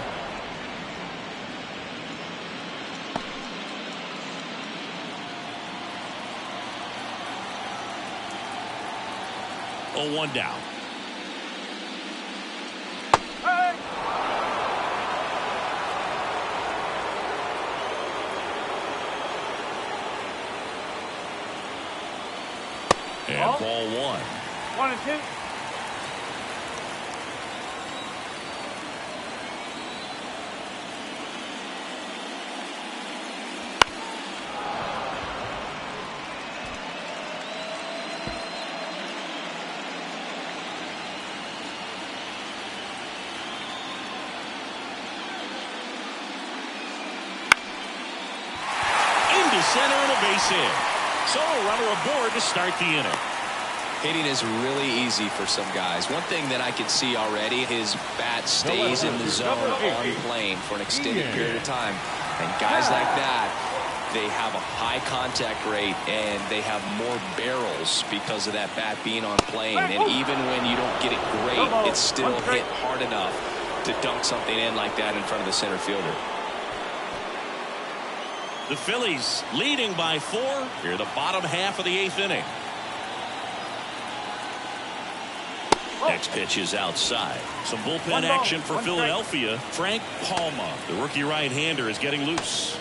Oh, 1 down. And ball 1. 1 and 2. Center and a base hit. So a runner aboard to start the inning. Hitting is really easy for some guys. One thing that I can see already, his bat stays in the zone on plane for an extended period of time. And guys like that, they have a high contact rate and they have more barrels because of that bat being on plane. And even when you don't get it great, it's still hit hard enough to dunk something in like that in front of the center fielder. The Phillies leading by 4 here, the bottom half of the 8th inning. Next pitch is outside. Some bullpen action for Philadelphia. Frank Palma, the rookie right-hander, is getting loose.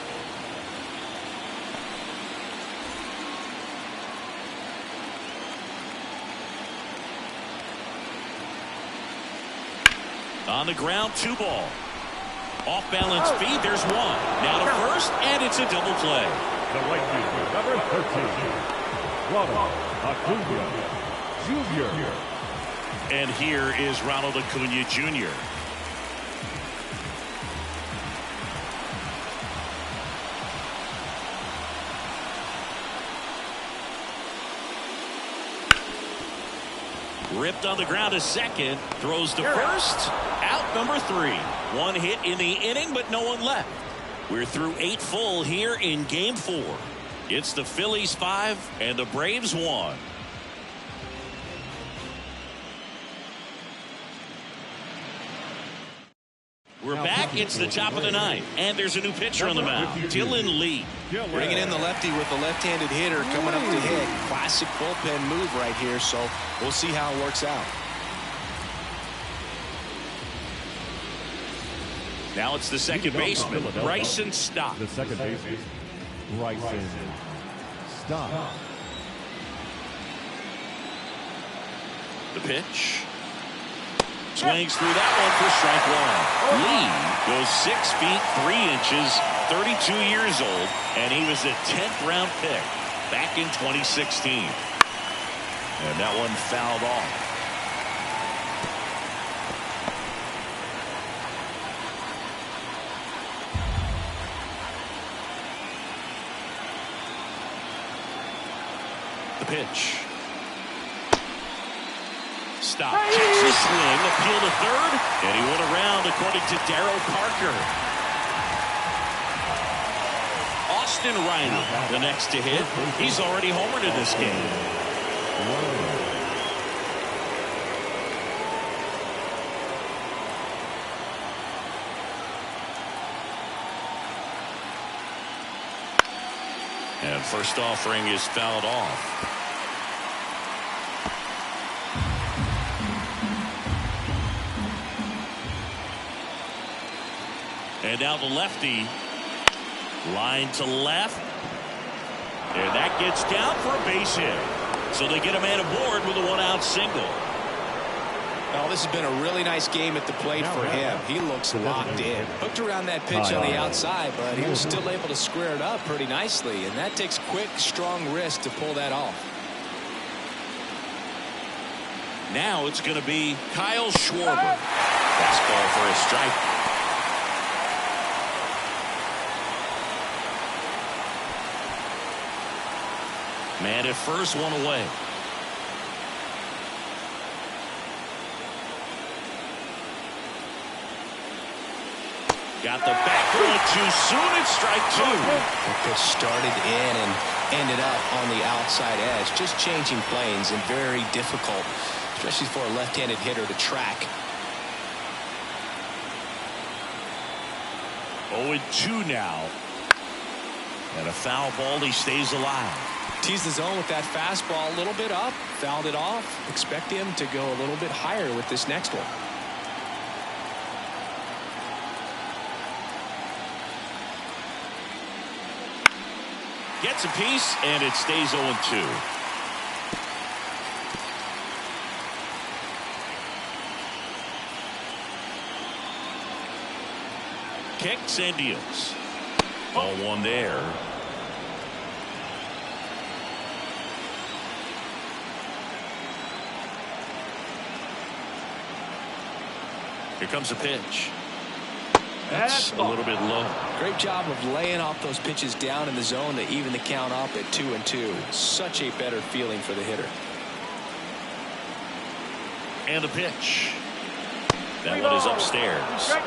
On the ground, 2 ball. Off balance feed, there's 1. Now to first, and it's a double play. The right fielder, number 13, Ronald Acuna Jr. And here is Ronald Acuna Jr. Ripped on the ground to second, throws to first, out number 3. 1 hit in the inning, but no one left. We're through 8 full here in game 4. It's the Phillies 5 and the Braves 1. We're back. It's the top of the 9th, and there's a new pitcher on the mound, Dylan Lee. Bringing in the lefty with the left-handed hitter coming up to hit. Classic bullpen move right here, so we'll see how it works out. Now it's the second baseman, Bryson Stott. The second baseman, Bryson Stott. The pitch. Swings through that one for strike 1. Lee goes 6 feet 3 inches, 32 years old, and he was a 10th round pick back in 2016. And that one fouled off. The pitch. Stop. Checks his swing. Appeal to third. And he went around according to Darryl Parker. Austin Riley, the next to hit. He's already homered in this game. And first offering is fouled off. And now the lefty. Line to left. And that gets down for a base hit. So they get a man aboard with a one-out single. Well, this has been a really nice game at the plate for him. He looks locked in. Hooked around that pitch on the outside, but he was still able to square it up pretty nicely. And that takes quick, strong wrist to pull that off. Now it's going to be Kyle Schwarber. Fastball for a strike. Man at first, one away. Got the back going too soon. It's strike two. The pitch started in and ended up on the outside edge. Just changing planes and very difficult, especially for a left-handed hitter to track. 0-2 now. And a foul ball. He stays alive. Teased the zone with that fastball a little bit up, fouled it off. Expect him to go a little bit higher with this next one. Gets a piece, and it stays 0-2. Kicks and deals. Ball one there. Here comes a pitch. That's a little bit low. Great job of laying off those pitches down in the zone to even the count up at 2-2. Such a better feeling for the hitter. And the pitch. That one is upstairs.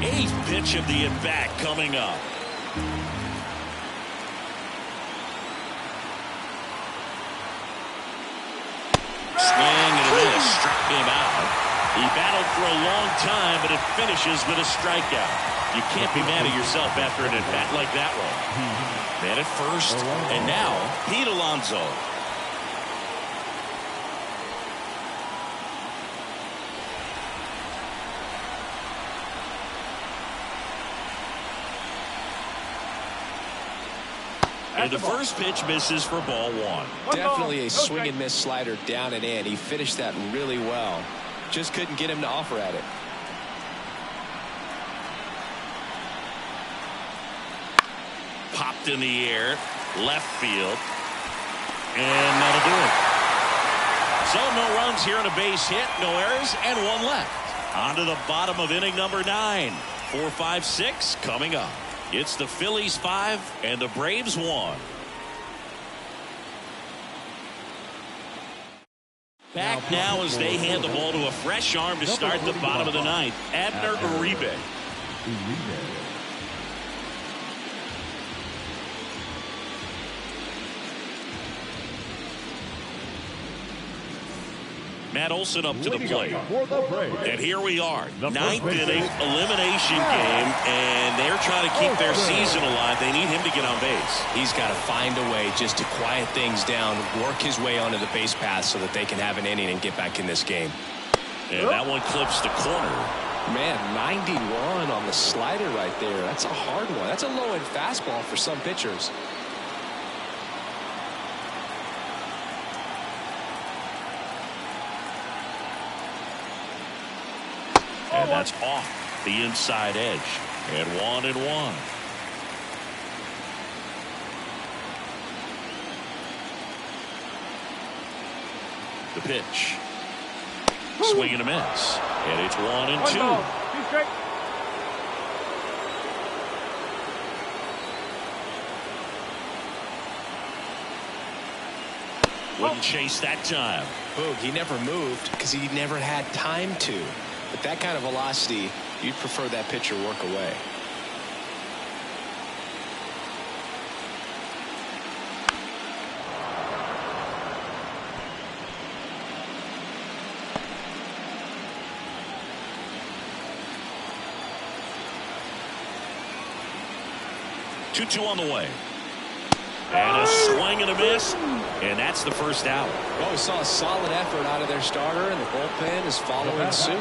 Eighth pitch of the at-bat coming up. Swing and a miss. Struck him out. He battled for a long time, but it finishes with a strikeout. You can't be mad at yourself after an at-bat like that one. Man at first, and now Pete Alonso. And the first pitch misses for ball one. Definitely a swing and miss slider down and in. He finished that really well. Just couldn't get him to offer at it. Popped in the air, left field, and that'll do it. So no runs here on a base hit, no errors, and one left. On to the bottom of inning number 9. 4, 5, 6 coming up. It's the Phillies 5 and the Braves 1. Back now as they hand the ball to a fresh arm to start the bottom of the 9th. Abner Uribe. Matt Olson up to the plate. And here we are, 9th inning elimination game, and they're trying to keep their season alive. They need him to get on base. He's got to find a way just to quiet things down, work his way onto the base path so that they can have an inning and get back in this game. And that one clips the corner. Man, 91 on the slider right there. That's a hard one. That's a low-end fastball for some pitchers. And that's off the inside edge. And 1-1. The pitch. Swing and a miss. And it's 1-2. Wouldn't chase that time. Boog, he never moved because he never had time to. But that kind of velocity, you'd prefer that pitcher work away. Two on the way. And a swing and a miss. And that's the first out. Well, we saw a solid effort out of their starter, and the bullpen is following suit.